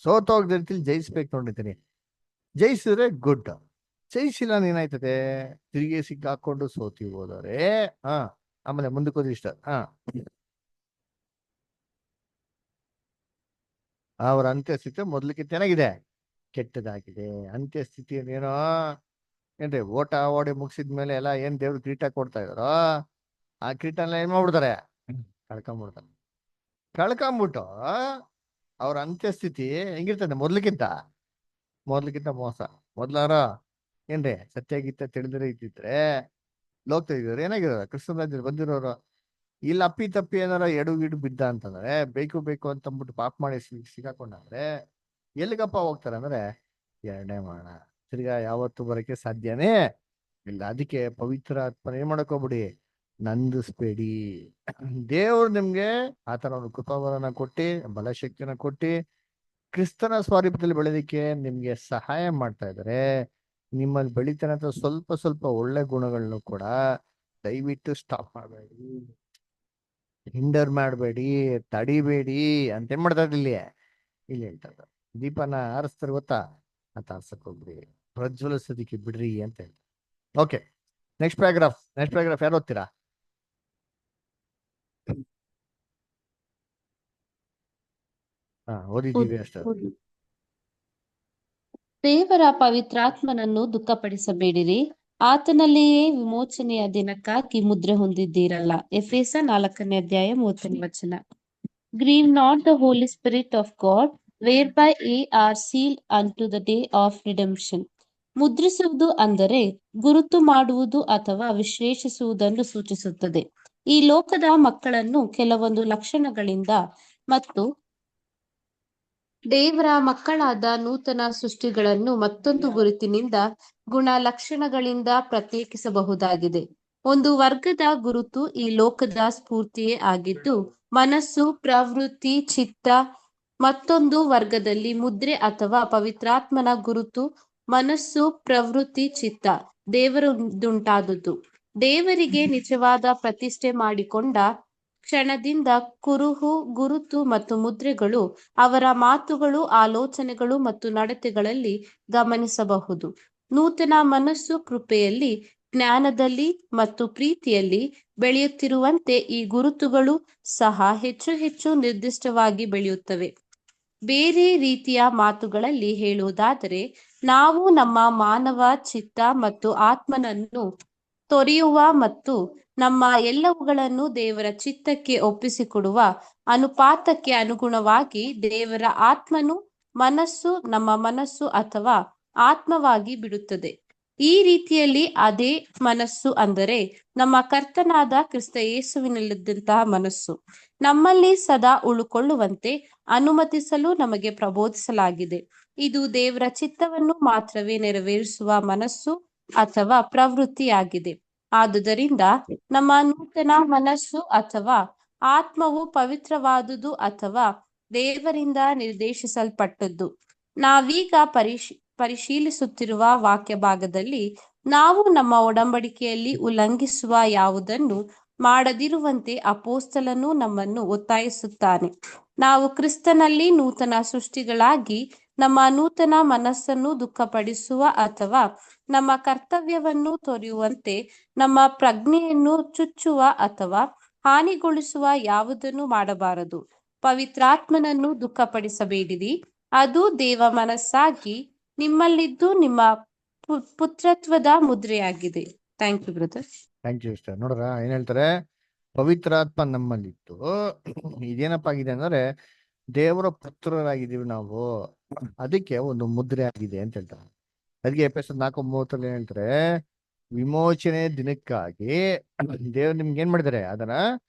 ಸೋತೋಗ್ದ ರೀತಿಲಿ ಜಯಿಸ್ಬೇಕು ನೋಡಿರ್ತೀನಿ. ಜಯಿಸಿದ್ರೆ ಗುಡ್, ಜಯಿಸಿಲ್ಲ ಏನಾಯ್ತದೆ, ತಿರುಗಿ ಸಿಕ್ಕಾಕೊಂಡು ಸೋತಿ ಹೋದರೆ ಆಮೇಲೆ ಮುಂದಕ್ಕೆ ಹೋದ್ರೆ ಇಷ್ಟ ಅವ್ರ ಅಂತ್ಯಸ್ಥಿತಿ ಮೊದ್ಲಿಕ್ಕೆ ಚೆನ್ನಾಗಿದೆ, ಕೆಟ್ಟದಾಗಿದೆ. ಅಂತ್ಯಸ್ಥಿತಿ ಏನೋ ಏನ್ರಿ, ಓಟ ಓಡಿ ಮುಗಿಸಿದ್ಮೇಲೆ ಎಲ್ಲ ಏನ್ ದೇವ್ರು ಕಿರೀಟ ಕೊಡ್ತಾ ಇದಾರೋ ಆ ಕಿರೀಟನ ಏನ್ ಮಾಡ್ಬಿಡ್ತಾರೆ, ಕಳ್ಕೊಂಡ್ಬಿಡ್ತಾರೆ. ಕಳ್ಕೊಂಬಿಟ್ಟು ಅವ್ರ ಅಂತ್ಯಸ್ಥಿತಿ ಹೆಂಗಿರ್ತದೆ, ಮೊದ್ಲಿಕ್ಕಿಂತ ಮೋಸ. ಮೊದ್ಲಾರ ಏನ್ರಿ ಸತ್ಯ ತಿಳಿದ್ರೆ ಇದ್ದಿದ್ರೆ ಲೋಕ್ತಾ ಇದ್ರು ಏನಾಗಿರೋರು, ಕ್ರಿಸ್ತನ ರಾಜ್ಯದಲ್ಲಿ ಬಂದಿರೋರು. ಇಲ್ಲಿ ಅಪ್ಪಿ ತಪ್ಪಿ ಏನಾರ ಎಡು ಬಿದ್ದ ಅಂತಂದ್ರೆ ಬೇಕು ಅಂತಂದ್ಬಿಟ್ಟು ಪಾಪ ಮಾಡಿ ಸಿಗಾಕೊಂಡ್ರೆ ಎಲ್ಲಿಗಪ್ಪ ಹೋಗ್ತಾರೆ ಅಂದ್ರೆ 2ನೇ ಮರಣ, ತಿರ್ಗಾ ಯಾವತ್ತು ಬರಕ್ಕೆ ಸಾಧ್ಯನೇ ಇಲ್ಲ. ಅದಕ್ಕೆ ಪವಿತ್ರ ಆತ್ಮನ ಏನ್ ಮಾಡಕ್ ಹೋಗ್ಬಿಡಿ, ನಂದಿಸ್ಬೇಡಿ. ದೇವ್ರು ನಿಮ್ಗೆ ಆತರ ಒಂದು ಕೃಪಾವರನ ಕೊಟ್ಟಿ, ಬಲಶಕ್ತಿನ ಕೊಟ್ಟಿ, ಕ್ರಿಸ್ತನ ಸ್ವರೂಪದಲ್ಲಿ ಬೆಳೆದಿಕ್ಕೆ ನಿಮ್ಗೆ ಸಹಾಯ ಮಾಡ್ತಾ ಇದಾರೆ. ನಿಮ್ಮಲ್ಲಿ ಬೆಳಿತಾನಂತ ಸ್ವಲ್ಪ ಒಳ್ಳೆ ಗುಣಗಳನ್ನು ಕೂಡ ದಯವಿಟ್ಟು ಸ್ಟಾಪ್ ಮಾಡಬೇಡಿ, ಹಿಂಡರ್ ಮಾಡಬೇಡಿ, ತಡಿಬೇಡಿ ಅಂತ ಏನ್ ಮಾಡ್ತಾ ಇಲ್ಲಿ ಹೇಳ್ತಾ ಇದ್ದಾರೆ. ದೀಪನ ಆರಿಸ್ತಾರೆ ಗೊತ್ತಾ, ಅಂತ ಆರ್ಸಕ್ ಹೋಗ್ಬಿಡಿ, ಪ್ರಜ್ವಲಿಸೋದಿಕ್ಕೆ ಬಿಡ್ರಿ ಅಂತ ಹೇಳ್ತಾರೆ. ಓಕೆ, ನೆಕ್ಸ್ಟ್ ಪ್ಯಾರಾಗ್ರಾಫ್ ಯಾರು ಓದ್ತೀರಾ? ಓದಿದ್ದೀವಿ ಅಷ್ಟೇ. ದೇವರ ಪವಿತ್ರಾತ್ಮನನ್ನು ದುಃಖಪಡಿಸಬೇಡಿರಿ, ಆತನಲ್ಲಿಯೇ ವಿಮೋಚನೆಯ ದಿನಕ್ಕಾಗಿ ಮುದ್ರೆ ಹೊಂದಿದ್ದೀರಲ್ಲ. ಎಫೆಸ 4ನೇ ಅಧ್ಯಾಯ 30ನೇ ವಚನ. Grieve not the holy spirit of God, whereby ye are sealed unto the day of redemption. ಮುದ್ರಿಸುವುದು ಅಂದರೆ ಗುರುತು ಮಾಡುವುದು ಅಥವಾ ವಿಶ್ಲೇಷಿಸುವುದನ್ನು ಸೂಚಿಸುತ್ತದೆ. ಈ ಲೋಕದ ಮಕ್ಕಳನ್ನು ಕೆಲವೊಂದು ಲಕ್ಷಣಗಳಿಂದ ಮತ್ತು ದೇವರ ಮಕ್ಕಳಾದ ನೂತನ ಸೃಷ್ಟಿಗಳನ್ನು ಮತ್ತೊಂದು ಗುರುತಿನಿಂದ ಗುಣಲಕ್ಷಣಗಳಿಂದ ಪ್ರತ್ಯೇಕಿಸಬಹುದಾಗಿದೆ. ಒಂದು ವರ್ಗದ ಗುರುತು ಈ ಲೋಕದ ಸ್ಫೂರ್ತಿಯೇ ಆಗಿದ್ದು ಮನಸ್ಸು, ಪ್ರವೃತ್ತಿ, ಚಿತ್ತ. ಮತ್ತೊಂದು ವರ್ಗದಲ್ಲಿ ಮುದ್ರೆ ಅಥವಾ ಪವಿತ್ರಾತ್ಮನ ಗುರುತು ಮನಸ್ಸು, ಪ್ರವೃತ್ತಿ, ಚಿತ್ತ ದೇವರಿಂದುಂಟಾದುದು. ದೇವರಿಗೆ ನಿಜವಾದ ಪ್ರತಿಷ್ಠೆ ಮಾಡಿಕೊಂಡ ಕ್ಷಣದಿಂದ ಕುರುಹು, ಗುರುತು ಮತ್ತು ಮುದ್ರೆಗಳು ಅವರ ಮಾತುಗಳು, ಆಲೋಚನೆಗಳು ಮತ್ತು ನಡತೆಗಳಲ್ಲಿ ಗಮನಿಸಬಹುದು. ನೂತನ ಮನಸ್ಸು ಕೃಪೆಯಲ್ಲಿ, ಜ್ಞಾನದಲ್ಲಿ ಮತ್ತು ಪ್ರೀತಿಯಲ್ಲಿ ಬೆಳೆಯುತ್ತಿರುವಂತೆ ಈ ಗುರುತುಗಳು ಸಹ ಹೆಚ್ಚು ಹೆಚ್ಚು ನಿರ್ದಿಷ್ಟವಾಗಿ ಬೆಳೆಯುತ್ತವೆ. ಬೇರೆ ರೀತಿಯ ಮಾತುಗಳಲ್ಲಿ ಹೇಳುವುದಾದರೆ, ನಾವು ನಮ್ಮ ಮಾನವ ಚಿತ್ತ ಮತ್ತು ಆತ್ಮನನ್ನು ತೊರೆಯುವ ಮತ್ತು ನಮ್ಮ ಎಲ್ಲವುಗಳನ್ನು ದೇವರ ಚಿತ್ತಕ್ಕೆ ಒಪ್ಪಿಸಿಕೊಡುವ ಅನುಪಾತಕ್ಕೆ ಅನುಗುಣವಾಗಿ ದೇವರ ಆತ್ಮನು ಮನಸ್ಸು ನಮ್ಮ ಮನಸ್ಸು ಅಥವಾ ಆತ್ಮವಾಗಿ ಬಿಡುತ್ತದೆ. ಈ ರೀತಿಯಲ್ಲಿ ಅದೇ ಮನಸ್ಸು ಅಂದರೆ ನಮ್ಮ ಕರ್ತನಾದ ಕ್ರಿಸ್ತ ಯೇಸುವಿನಲ್ಲಿದ್ದಂತಹ ಮನಸ್ಸು ನಮ್ಮಲ್ಲಿ ಸದಾ ಉಳುಕೊಳ್ಳುವಂತೆ ಅನುಮತಿಸಲು ನಮಗೆ ಪ್ರಬೋಧಿಸಲಾಗಿದೆ. ಇದು ದೇವರ ಚಿತ್ತವನ್ನು ಮಾತ್ರವೇ ನೆರವೇರಿಸುವ ಮನಸ್ಸು ಅಥವಾ ಪ್ರವೃತ್ತಿಯಾಗಿದೆ. ಆದುದರಿಂದ ನಮ್ಮ ನೂತನ ಮನಸ್ಸು ಅಥವಾ ಆತ್ಮವು ಪವಿತ್ರವಾದುದು ಅಥವಾ ದೇವರಿಂದ ನಿರ್ದೇಶಿಸಲ್ಪಟ್ಟದ್ದು. ನಾವೀಗ ಪರಿಶೀಲಿಸುತ್ತಿರುವ ವಾಕ್ಯ ಭಾಗದಲ್ಲಿ ನಾವು ನಮ್ಮ ಒಡಂಬಡಿಕೆಯಲ್ಲಿ ಉಲ್ಲಂಘಿಸುವ ಯಾವುದನ್ನು ಮಾಡದಿರುವಂತೆ ಅಪೊಸ್ತಲನು ನಮ್ಮನ್ನು ಒತ್ತಾಯಿಸುತ್ತಾನೆ. ನಾವು ಕ್ರಿಸ್ತನಲ್ಲಿ ನೂತನ ಸೃಷ್ಟಿಗಳಾಗಿ ನಮ್ಮ ನೂತನ ಮನಸ್ಸನ್ನು ದುಃಖಪಡಿಸುವ ಅಥವಾ ನಮ್ಮ ಕರ್ತವ್ಯವನ್ನು ತೊರೆಯುವಂತೆ ನಮ್ಮ ಪ್ರಜ್ಞೆಯನ್ನು ಚುಚ್ಚುವ ಅಥವಾ ಹಾನಿಗೊಳಿಸುವ ಯಾವುದನ್ನು ಮಾಡಬಾರದು. ಪವಿತ್ರಾತ್ಮನನ್ನು ದುಃಖಪಡಿಸಬೇಡಿರಿ. ಅದು ದೇವ ಮನಸ್ಸಾಗಿ ನಿಮ್ಮಲ್ಲಿದ್ದು ನಿಮ್ಮ ಪುತ್ರತ್ವದ ಮುದ್ರೆಯಾಗಿದೆ. Thank you brother. Thank you sister. ನೋಡ್ರ ಏನ್ ಹೇಳ್ತಾರೆ, ಪವಿತ್ರಾತ್ಮ ನಮ್ಮಲ್ಲಿತ್ತು. ಇದೇನಪ್ಪ ಆಗಿದೆ ಅಂದ್ರೆ ದೇವರ ಪುತ್ರರಾಗಿದ್ದೀವಿ ನಾವು, ಅದಕ್ಕೆ ಒಂದು ಮುದ್ರೆ ಆಗಿದೆ ಅಂತ ಹೇಳ್ತಾರೆ. ಅದಕ್ಕೆ ಎಫೆಸರ್ 4:30 ಏನ್ ಹೇಳ್ತಾರೆ, ವಿಮೋಚನೆ ದಿನಕ್ಕಾಗಿ ದೇವ್ರು ನಿಮ್ಗೆ ಏನ್ ಮಾಡಿದಾರೆ, ಅದನ್ನ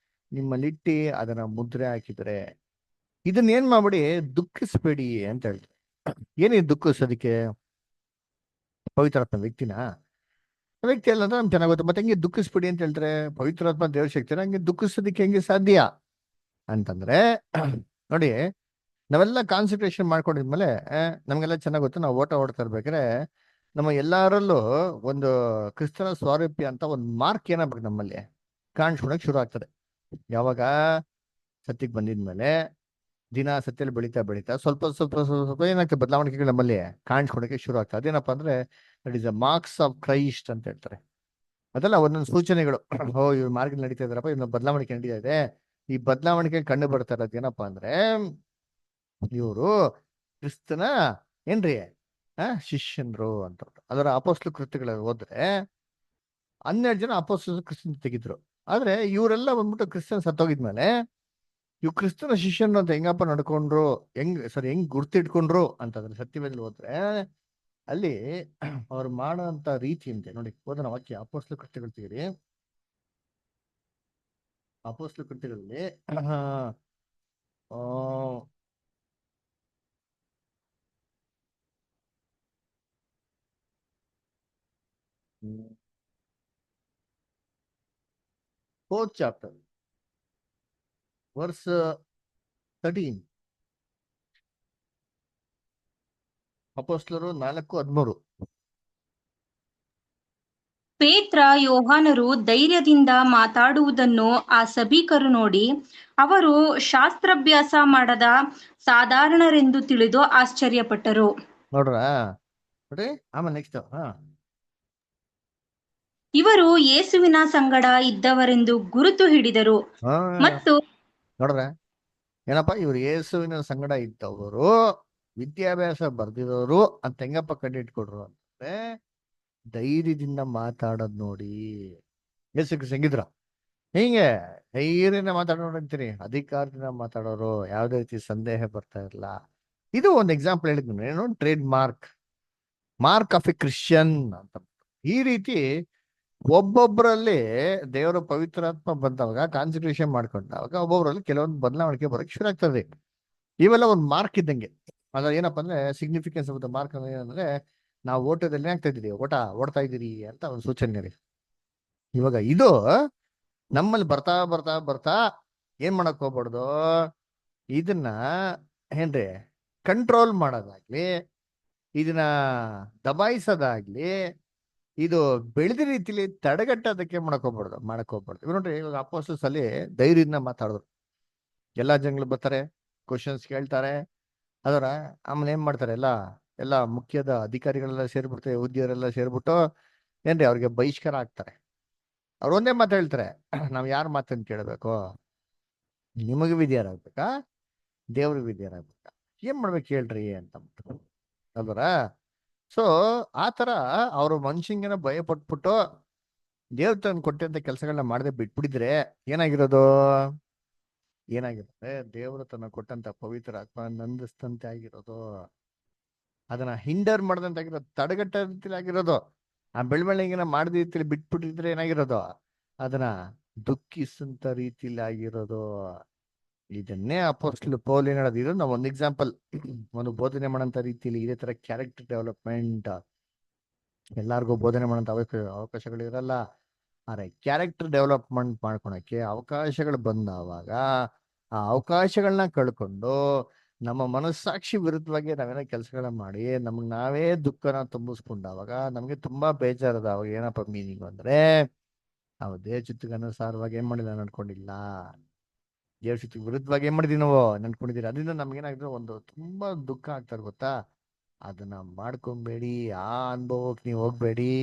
ನಿಮ್ಮಲ್ಲಿಟ್ಟಿ ಅದನ್ನ ಮುದ್ರೆ ಹಾಕಿದ್ದಾರೆ. ಇದನ್ನ ಏನ್ ಮಾಡ್ಬೇಡಿ, ದುಃಖಿಸ್ಬೇಡಿ ಅಂತ ಹೇಳ್ತಾರೆ. ಏನಿದೆ ದುಃಖಿಸೋದಕ್ಕೆ? ಪವಿತ್ರಾತ್ಮ ವ್ಯಕ್ತಿನ ವ್ಯಕ್ತಿ ಅಲ್ಲ ಅಂದ್ರೆ ನಮ್ಗೆ ಚೆನ್ನಾಗುತ್ತೆ. ಮತ್ತೆ ಹೆಂಗೆ ದುಃಖಿಸ್ಬಿಡಿ ಅಂತ ಹೇಳ್ತಾರೆ? ಪವಿತ್ರಾತ್ಮ ದೇವ್ರ ಶಕ್ತಿನ ಹಂಗೆ ದುಃಖಿಸೋದಕ್ಕೆ ಹೆಂಗೆ ಸಾಧ್ಯ ಅಂತಂದ್ರೆ, ನೋಡಿ ನಾವೆಲ್ಲ ಕಾನ್ಸಂಟ್ರೇಷನ್ ಮಾಡ್ಕೊಂಡಿದ್ಮೇಲೆ ನಮ್ಗೆಲ್ಲ ಚೆನ್ನಾಗ್ ಗೊತ್ತು. ನಾವು ಓಡ್ತಾ ಇರ್ಬೇಕಾದ್ರೆ ನಮ್ಮ ಎಲ್ಲರಲ್ಲೂ ಒಂದು ಕ್ರಿಸ್ತನ ಸ್ವಾರೂಪ್ಯ ಅಂತ ಒಂದು ಮಾರ್ಕ್ ಏನಾಗ್ಬೇಕು ನಮ್ಮಲ್ಲಿ ಕಾಣಿಸ್ಕೊಳಕ್ ಶುರು ಆಗ್ತದೆ. ಯಾವಾಗ ಸತ್ಯಕ್ಕೆ ಬಂದಿದ್ಮೇಲೆ ದಿನ ಸತ್ಯಲ್ಲಿ ಬೆಳೀತಾ ಸ್ವಲ್ಪ ಸ್ವಲ್ಪ ಸ್ವಲ್ಪ ಸ್ವಲ್ಪ ಏನಾಗ್ತದೆ, ಬದಲಾವಣೆಗಳು ನಮ್ಮಲ್ಲಿ ಕಾಣಿಸ್ಕೊಳಕ್ಕೆ ಶುರು ಆಗ್ತದೆ. ಅದೇನಪ್ಪ ಅಂದ್ರೆ that is the marks of Christ ಅಂತ ಹೇಳ್ತಾರೆ. ಅದೆಲ್ಲ ಒಂದೊಂದು ಸೂಚನೆಗಳು. ಇವ್ರ ಮಾರ್ಗ ನಡೀತಾ ಇದಾರಪ್ಪ, ಇವ್ನ ಬದಲಾವಣೆ ನಡೀತಾ ಇದೆ. ಈ ಬದಲಾವಣೆಗೆ ಕಂಡು ಬರ್ತಾ ಇರೋದು ಏನಪ್ಪಾ ಅಂದ್ರೆ, ಇವರು ಕ್ರಿಸ್ತನ ಏನ್ರಿ ಶಿಷ್ಯನ್ರು ಅಂತ. ಅದರ ಅಪೊಸ್ತಲ ಕೃತ್ಯಗಳ ಹೋದ್ರೆ 12 ಜನ ಅಪೊಸ್ತಲರು ಕ್ರಿಸ್ತನ ತೆಗಿದ್ರು. ಆದ್ರೆ ಇವರೆಲ್ಲ ಬಂದ್ಬಿಟ್ಟು ಕ್ರಿಸ್ತನ ಸತ್ತೋಗಿದ್ಮೇಲೆ ಇವ್ ಕ್ರಿಸ್ತನ ಶಿಷ್ಯನ್ ಅಂತ ಹೆಂಗಪ್ಪ ನಡ್ಕೊಂಡ್ರು, ಹೆಂಗ್ ಗುರ್ತಿಟ್ಕೊಂಡ್ರು ಅಂತಂದ್ರೆ ಸತ್ಯವೇದಲ್ಲಿ ಹೋದ್ರೆ ಅಲ್ಲಿ ಅವ್ರು ಮಾಡೋಂತ ರೀತಿ ಅಂತೆ. ನೋಡಿ ಓದೋಣ ವಾಕ್ಯ, ಅಪೊಸ್ತಲ ಕೃತ್ಯಗಳು ತೆಗೀರಿ. ಅಪೊಸ್ತಲ ಕೃತ್ಯಗಳಲ್ಲಿ 4th chapter verse 13. ಅಪೊಸ್ತಲರು 4:13. ಪೇತ್ರ, ಯೋಹಾನರು ಧೈರ್ಯದಿಂದ ಮಾತಾಡುವುದನ್ನು ಆ ಸಭಿಕರು ನೋಡಿ ಅವರು ಶಾಸ್ತ್ರಾಭ್ಯಾಸ ಮಾಡದ ಸಾಧಾರಣರೆಂದು ತಿಳಿದು ಆಶ್ಚರ್ಯಪಟ್ಟರು. ನೋಡ್ರಾ, ನೋಡ್ರಿ ಆಮೇಲೆ ನೆಕ್ಸ್ಟ್ ಇವರು ಯೇಸುವಿನ ಸಂಗಡ ಇದ್ದವರೆಂದು ಗುರುತು ಹಿಡಿದರು ಮತ್ತು ನೋಡ್ರ ಏನಪ್ಪ, ಇವ್ರು ಯೇಸುವಿನ ಸಂಗಡ ಇದ್ದವರು, ವಿದ್ಯಾಭ್ಯಾಸ ಬರ್ದಿರೋರು ಅಂತ ಹೆಂಗಪ್ಪ ಕಂಡಿಟ್ಕೊಡ್ರು ಅಂತಂದ್ರೆ ಧೈರ್ಯದಿಂದ ಮಾತಾಡೋದ್ ನೋಡಿ. ಯೇಸು ಹೆಂಗಿದ್ರ ಹಿಂಗೆ ಧೈರ್ಯದಿಂದ ಮಾತಾಡೋರು ಅಂತೀರಿ, ಅಧಿಕಾರದಿಂದ ಮಾತಾಡೋರು, ಯಾವುದೇ ರೀತಿ ಸಂದೇಹ ಬರ್ತಾ ಇರಲ್ಲ. ಇದು ಒಂದು ಎಕ್ಸಾಂಪಲ್ ಹೇಳಿದ್ನು, ಏನು trade mark of A Christian ಅಂತ. ಈ ರೀತಿ ಒಬ್ಬೊಬ್ಬರಲ್ಲಿ ದೇವರ ಪವಿತ್ರಾತ್ಮ ಬಂದವಾಗ ಕಾನ್ಸಂಟ್ರೇಷನ್ ಮಾಡ್ಕೊಂಡಾಗ ಒಬ್ಬೊಬ್ಬರಲ್ಲಿ ಕೆಲವೊಂದು ಬದಲಾವಣೆ ಬರೋಕ್ಕೆ ಶುರು ಆಗ್ತದೆ. ಇವೆಲ್ಲ ಒಂದು ಮಾರ್ಕ್ ಇದ್ದಂಗೆ. ಅದ್ರ ಏನಪ್ಪ ಅಂದ್ರೆ ಸಿಗ್ನಿಫಿಕೆನ್ಸ್ ಆಫ್ ದ ಮಾರ್ಕ್ ಏನಂದ್ರೆ ನಾವು ಓಟದಲ್ಲಿ ಆಗ್ತಾ ಇದ್ದೀರಿ, ಓಡ್ತಾ ಇದ್ದೀರಿ ಅಂತ ಒಂದು ಸೂಚನೆ ರೀ. ಇವಾಗ ಇದು ನಮ್ಮಲ್ಲಿ ಬರ್ತಾ ಬರ್ತಾ ಬರ್ತಾ ಏನ್ ಮಾಡಕ್ ಹೋಗ್ಬಾರ್ದು, ಇದನ್ನ ಏನ್ರಿ ಕಂಟ್ರೋಲ್ ಮಾಡೋದಾಗ್ಲಿ, ಇದನ್ನ ದಬಾಯಿಸೋದಾಗ್ಲಿ, ಇದು ಬೆಳೆದ ರೀತಿಲಿ ತಡೆಗಟ್ಟೋದಕ್ಕೆ ಮಾಡಕ್ ಹೋಗ್ಬಾರ್ದು. ಇವಾಗ ನೋಡ್ರಿ, ಇವಾಗ ಅಪೋಸ್ಟಲ್ಸ್ ಅಲ್ಲಿ ಧೈರ್ಯದಿಂದ ಮಾತಾಡಿದ್ರು. ಎಲ್ಲಾ ಜನಗಳು ಬರ್ತಾರೆ, ಕ್ವಶನ್ಸ್ ಕೇಳ್ತಾರೆ. ಅದರ ಆಮೇಲೆ ಏನ್ ಮಾಡ್ತಾರೆ, ಎಲ್ಲ ಮುಖ್ಯದ ಅಧಿಕಾರಿಗಳೆಲ್ಲ ಸೇರ್ಬಿಡ್ತಾರೆ, ಯಹೂದ್ಯರೆಲ್ಲ ಸೇರ್ಬಿಟ್ಟು ಏನ್ರಿ ಅವ್ರಿಗೆ ಬಹಿಷ್ಕಾರ ಆಗ್ತಾರೆ. ಅವ್ರು ಒಂದೇ ಮಾತು ಹೇಳ್ತಾರೆ, ನಾವ್ ಯಾರ ಮಾತನ್ನು ಕೇಳಬೇಕು, ನಿಮಗೆ ವಿದ್ಯಾರಾಗ್ಬೇಕಾ ದೇವ್ರಿಗೆ ವಿದ್ಯಾರಾಗ್ಬೇಕಾ, ಏನ್ ಮಾಡ್ಬೇಕು ಹೇಳ್ರಿ ಅಂತ ಅಲ್ವರ. ಸೊ ಆ ತರ ಅವರು ಮನುಷ್ಯಂಗೆನ ಭಯ ಪಟ್ಬಿಟ್ಟು ದೇವ್ರ ತಂದು ಕೊಟ್ಟಂತ ಕೆಲಸಗಳನ್ನ ಮಾಡದೆ ಬಿಟ್ಬಿಟ್ಟಿದ್ರೆ ಏನಾಗಿರೋದು, ದೇವರು ತನ್ನ ಕೊಟ್ಟಂತ ಪವಿತ್ರ ಆತ್ಮ ನಂದಿಸ್ತಂತೆ ಆಗಿರೋದು, ಅದನ್ನ ಹಿಂಡರ್ ಮಾಡದಂತ ಆಗಿರೋದು, ತಡೆಗಟ್ಟ ರೀತಿಲಿ ಆಗಿರೋದು. ಆ ಬೆಳವಣಿಗೆನ ಮಾಡದ ರೀತಿಲಿ ಬಿಟ್ಬಿಟ್ಟಿದ್ರೆ ಏನಾಗಿರೋದು, ಅದನ್ನ ದುಃಖಿಸಂತ ರೀತಿಲಿ ಆಗಿರೋದು. ಇದನ್ನೇ ಅಪೋಸ್ಟಲ್ ಪೌಲ್ ಏನ್ ಹೇಳೋದು, ಇದು ನಾವು ಒಂದು ಎಕ್ಸಾಂಪಲ್, ಒಂದು ಬೋಧನೆ ಮಾಡೋಂಥ ರೀತಿಲಿ ಇದೇ ತರ ಕ್ಯಾರೆಕ್ಟರ್ ಡೆವಲಪ್ಮೆಂಟ್ ಎಲ್ಲಾರ್ಗೂ ಬೋಧನೆ ಮಾಡೋಂಥ ಅವಕಾಶಗಳು ಇರಲ್ಲ. ಆದ್ರೆ ಕ್ಯಾರೆಕ್ಟರ್ ಡೆವಲಪ್ಮೆಂಟ್ ಮಾಡ್ಕೊಳಕ್ಕೆ ಅವಕಾಶಗಳು ಬಂದವಾಗ ಆ ಅವಕಾಶಗಳನ್ನ ಕಳ್ಕೊಂಡು ನಮ್ಮ ಮನಸ್ಸಾಕ್ಷಿ ವಿರುದ್ಧವಾಗಿ ನಾವೇನೋ ಕೆಲಸಗಳನ್ನ ಮಾಡಿ ನಮ್ಗೆ ನಾವೇ ದುಃಖನ ತುಂಬಿಸ್ಕೊಂಡಾವಾಗ ನಮ್ಗೆ ತುಂಬಾ ಬೇಜಾರದ. ಅವಾಗ ಏನಪ್ಪ ಮೀನಿಂಗ್ ಅಂದ್ರೆ, ನಾವು ದೇವ್ರ ಚಿತ್ತಕ್ಕೆ ಅನುಸಾರವಾಗಿ ಏನ್ ಮಾಡಿಲ್ಲ, ನಡ್ಕೊಂಡಿಲ್ಲ. ದೇವ್ರ ಚಿತ್ತಕ್ಕೆ ವಿರುದ್ಧವಾಗಿ ಏನ್ ಮಾಡಿದೀವಿ, ನಾವು ನಡ್ಕೊಂಡಿದ್ದೀರಿ. ಅದರಿಂದ ನಮ್ಗೇನಾಗಿದ್ರೆ ಒಂದು ತುಂಬಾ ದುಃಖ ಆಗ್ತಾರೆ ಗೊತ್ತಾ. ಅದನ್ನ ಮಾಡ್ಕೊಂಬೇಡಿ, ಆ ಅನುಭವಕ್ಕೆ ನೀವು ಹೋಗ್ಬೇಡಿ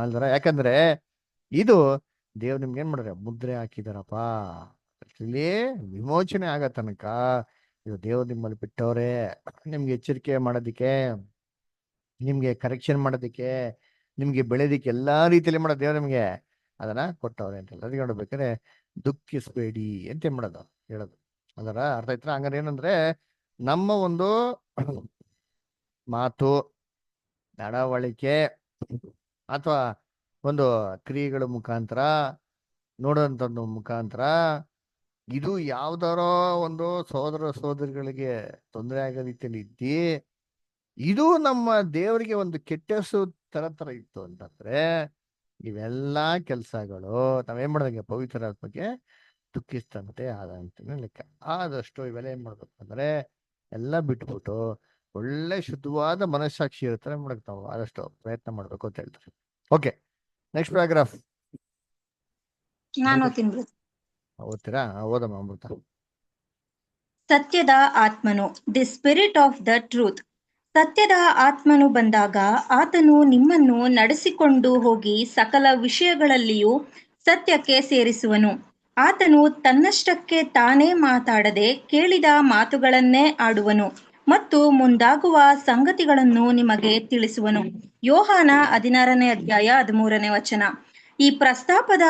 ಅಲ್ದರ. ಯಾಕಂದ್ರೆ ಇದು ದೇವ್ರು ನಿಮ್ಗೆ ಏನ್ ಮಾಡಿದ್ರೆ ಮುದ್ರೆ ಹಾಕಿದಾರಪ್ಪ. ಇಲ್ಲಿ ವಿಮೋಚನೆ ಆಗ ತನಕ ಇದು ದೇವ್ರು ನಿಮ್ಮಲ್ಲಿ ಬಿಟ್ಟವ್ರೆ, ನಿಮ್ಗೆ ಎಚ್ಚರಿಕೆ ಮಾಡೋದಿಕ್ಕೆ, ನಿಮ್ಗೆ ಕರೆಕ್ಷನ್ ಮಾಡೋದಿಕ್ಕೆ, ನಿಮ್ಗೆ ಬೆಳೆದಿಕ್ಕೆ ಎಲ್ಲಾ ರೀತಿಯಲ್ಲಿ ಮಾಡೋ ದೇವ್ರು ನಿಮ್ಗೆ ಅದನ್ನ ಕೊಟ್ಟವ್ರೆ ಅಂತ. ಅದಕ್ಕೆ ನೋಡ್ಬೇಕಾದ್ರೆ ದುಃಖಿಸ್ಬೇಡಿ ಅಂತ ಏನ್ ಮಾಡೋದು ಹೇಳೋದು. ಅದರ ಅರ್ಥ ಆಯ್ತಾ? ಹಂಗಾರೆ ಏನಂದ್ರೆ ನಮ್ಮ ಒಂದು ಮಾತು, ನಡವಳಿಕೆ ಅಥವಾ ಒಂದು ಕ್ರಿಯೆಗಳ ಮುಖಾಂತರ, ನೋಡೋಂಥದ್ದು ಮುಖಾಂತರ ಇದು ಯಾವ್ದಾರೋ ಒಂದು ಸಹೋದರ ಸಹೋದರಿಗಳಿಗೆ ತೊಂದರೆ ಆಗೋ ರೀತಿಯಲ್ಲಿ ಇದ್ದಿ ಇದು ನಮ್ಮ ದೇವರಿಗೆ ಒಂದು ಕೆಟ್ಟ ಹೆಸರು ತರ ಇತ್ತು ಅಂತಂದ್ರೆ ಇವೆಲ್ಲಾ ಕೆಲ್ಸಗಳು ನಾವೇನ್ ಮಾಡೋದಂಗೆ ಪವಿತ್ರ ಆತ್ಮಕ್ಕೆ ದುಃಖಿಸ್ತಂತೆ ಆದಂತ ಲೆಕ್ಕ. ಆದಷ್ಟು ಇವೆಲ್ಲ ಏನ್ ಮಾಡ್ಬೇಕು ಅಂದ್ರೆ ಎಲ್ಲ ಬಿಟ್ಬಿಟ್ಟು ಒಳ್ಳೆ ಶುದ್ಧವಾದ ಮನಸ್ಸಾಕ್ಷಿ ಇರ್ತಾರೆ ಮಾಡಕ್ ನಾವು ಆದಷ್ಟು ಪ್ರಯತ್ನ ಮಾಡ್ಬೇಕು ಅಂತ ಹೇಳ್ತಾರೆ. ಓಕೆ, ನೆಕ್ಸ್ಟ್ ಪ್ಯಾರಾಗ್ರಾಫ್ ನಾನು ಓದ್ತೀರಾ? ಓದಮ್ಮ ಅಮೃತ. ಸತ್ಯದ ಆತ್ಮನು, the spirit of the truth. ಸತ್ಯದ ಆತ್ಮನು ಬಂದಾಗ ಆತನು ನಿಮ್ಮನ್ನು ನಡೆಸಿಕೊಂಡು ಹೋಗಿ ಸಕಲ ವಿಷಯಗಳಲ್ಲಿಯೂ ಸತ್ಯಕ್ಕೆ ಸೇರಿಸುವನು. ಆತನು ತನ್ನಷ್ಟಕ್ಕೆ ತಾನೇ ಮಾತಾಡದೆ ಕೇಳಿದ ಮಾತುಗಳನ್ನೇ ಆಡುವನು ಮತ್ತು ಮುಂದಾಗುವ ಸಂಗತಿಗಳನ್ನು ನಿಮಗೆ ತಿಳಿಸುವನು. ಯೋಹಾನ 16ನೇ ಅಧ್ಯಾಯ 13ನೇ ವಚನ. ಈ ಪ್ರಸ್ತಾಪದ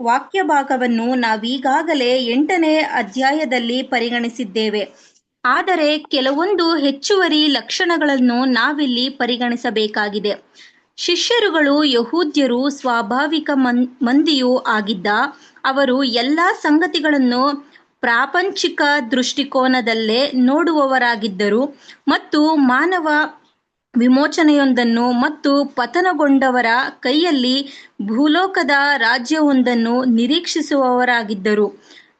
ವಾಕ್ಯ ಭಾಗವನ್ನು ನಾವೀಗಾಗಲೇ 8ನೇ ಅಧ್ಯಾಯದಲ್ಲಿ ಪರಿಗಣಿಸಿದ್ದೇವೆ. ಆದರೆ ಕೆಲವೊಂದು ಹೆಚ್ಚುವರಿ ಲಕ್ಷಣಗಳನ್ನು ನಾವಿಲ್ಲಿ ಪರಿಗಣಿಸಬೇಕಾಗಿದೆ. ಶಿಷ್ಯರುಗಳು ಯಹೂದ್ಯರು, ಸ್ವಾಭಾವಿಕ ಮಂದಿಯೂ ಆಗಿದ್ದ ಅವರು ಎಲ್ಲ ಸಂಗತಿಗಳನ್ನು ಪ್ರಾಪಂಚಿಕ ದೃಷ್ಟಿಕೋನದಲ್ಲೇ ನೋಡುವವರಾಗಿದ್ದರು ಮತ್ತು ಮಾನವ ವಿಮೋಚನೆಯೊಂದನ್ನು ಮತ್ತು ಪತನಗೊಂಡವರ ಕೈಯಲ್ಲಿ ಭೂಲೋಕದ ರಾಜ್ಯವೊಂದನ್ನು ನಿರೀಕ್ಷಿಸುವವರಾಗಿದ್ದರು.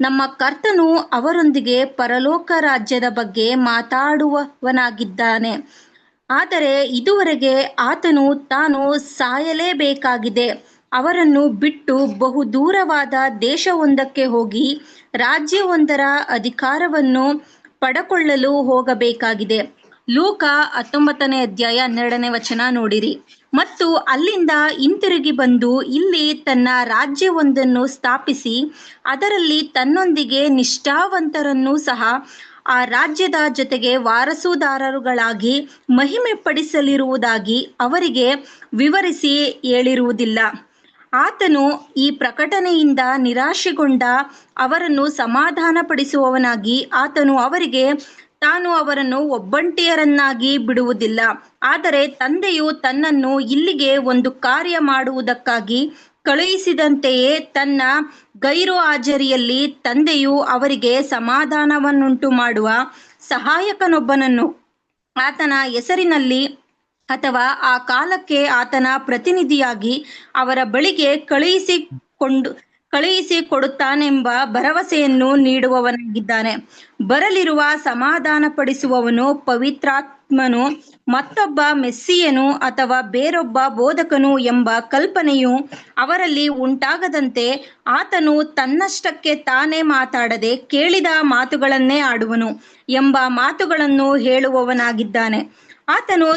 ನಮ್ಮ ಕರ್ತನು ಅವರೊಂದಿಗೆ ಪರಲೋಕ ರಾಜ್ಯದ ಬಗ್ಗೆ ಮಾತಾಡುವವನಾಗಿದ್ದಾನೆ. ಆದರೆ ಇದುವರೆಗೆ ಆತನು ತಾನು ಸಾಯಲೇಬೇಕಾಗಿದೆ, ಅವರನ್ನು ಬಿಟ್ಟು ಬಹು ದೂರವಾದ ದೇಶವೊಂದಕ್ಕೆ ಹೋಗಿ ರಾಜ್ಯವೊಂದರ ಅಧಿಕಾರವನ್ನು ಪಡಕೊಳ್ಳಲು ಹೋಗಬೇಕಾಗಿದೆ. ಲೂಕ 19ನೇ ಅಧ್ಯಾಯ 12ನೇ ವಚನ ನೋಡಿರಿ. ಮತ್ತು ಅಲ್ಲಿಂದ ಹಿಂತಿರುಗಿ ಬಂದು ಇಲ್ಲಿ ತನ್ನ ರಾಜ್ಯವೊಂದನ್ನು ಸ್ಥಾಪಿಸಿ ಅದರಲ್ಲಿ ತನ್ನೊಂದಿಗೆ ನಿಷ್ಠಾವಂತರನ್ನೂ ಸಹ ಆ ರಾಜ್ಯದ ಜೊತೆಗೆ ವಾರಸುದಾರರುಗಳಾಗಿ ಮಹಿಮೆ ಪಡಿಸಲಿರುವುದಾಗಿ ಅವರಿಗೆ ವಿವರಿಸಿ ಹೇಳಿರುವುದಿಲ್ಲ. ಆತನು ಈ ಪ್ರಕಟಣೆಯಿಂದ ನಿರಾಶೆಗೊಂಡ ಅವರನ್ನು ಸಮಾಧಾನಪಡಿಸುವವನಾಗಿ ಆತನು ಅವರಿಗೆ ತಾನು ಅವರನ್ನು ಒಬ್ಬಂಟಿಯರನ್ನಾಗಿ ಬಿಡುವುದಿಲ್ಲ. ಆದರೆ ತಂದೆಯು ತನ್ನನ್ನು ಇಲ್ಲಿಗೆ ಒಂದು ಕಾರ್ಯ ಮಾಡುವುದಕ್ಕಾಗಿ ಕಳುಹಿಸಿದಂತೆಯೇ ತನ್ನ ಗೈರು ಹಾಜರಿಯಲ್ಲಿ ತಂದೆಯು ಅವರಿಗೆ ಸಮಾಧಾನವನ್ನುಂಟು ಮಾಡುವ ಸಹಾಯಕನೊಬ್ಬನನ್ನು ಆತನ ಹೆಸರಿನಲ್ಲಿ ಅಥವಾ ಆ ಕಾಲಕ್ಕೆ ಆತನ ಪ್ರತಿನಿಧಿಯಾಗಿ ಅವರ ಬಳಿಗೆ ಕಳುಹಿಸಿಕೊಡುತ್ತಾನೆಂಬ ಭರವಸೆಯನ್ನು ನೀಡುವವನಾಗಿದ್ದಾನೆ. ಬರಲಿರುವ ಸಮಾಧಾನಪಡಿಸುವವನು ಪವಿತ್ರಾತ್ಮನು ಮತ್ತೊಬ್ಬ ಮೆಸ್ಸಿಯನು ಅಥವಾ ಬೇರೊಬ್ಬ ಬೋಧಕನು ಎಂಬ ಕಲ್ಪನೆಯು ಅವರಲ್ಲಿ ಉಂಟಾಗದಂತೆ ಆತನು ತನ್ನಷ್ಟಕ್ಕೆ ತಾನೇ ಮಾತಾಡದೆ ಕೇಳಿದ ಮಾತುಗಳನ್ನೇ ಆಡುವನು ಎಂಬ ಮಾತುಗಳನ್ನು ಹೇಳುವವನಾಗಿದ್ದಾನೆ. ಆತನು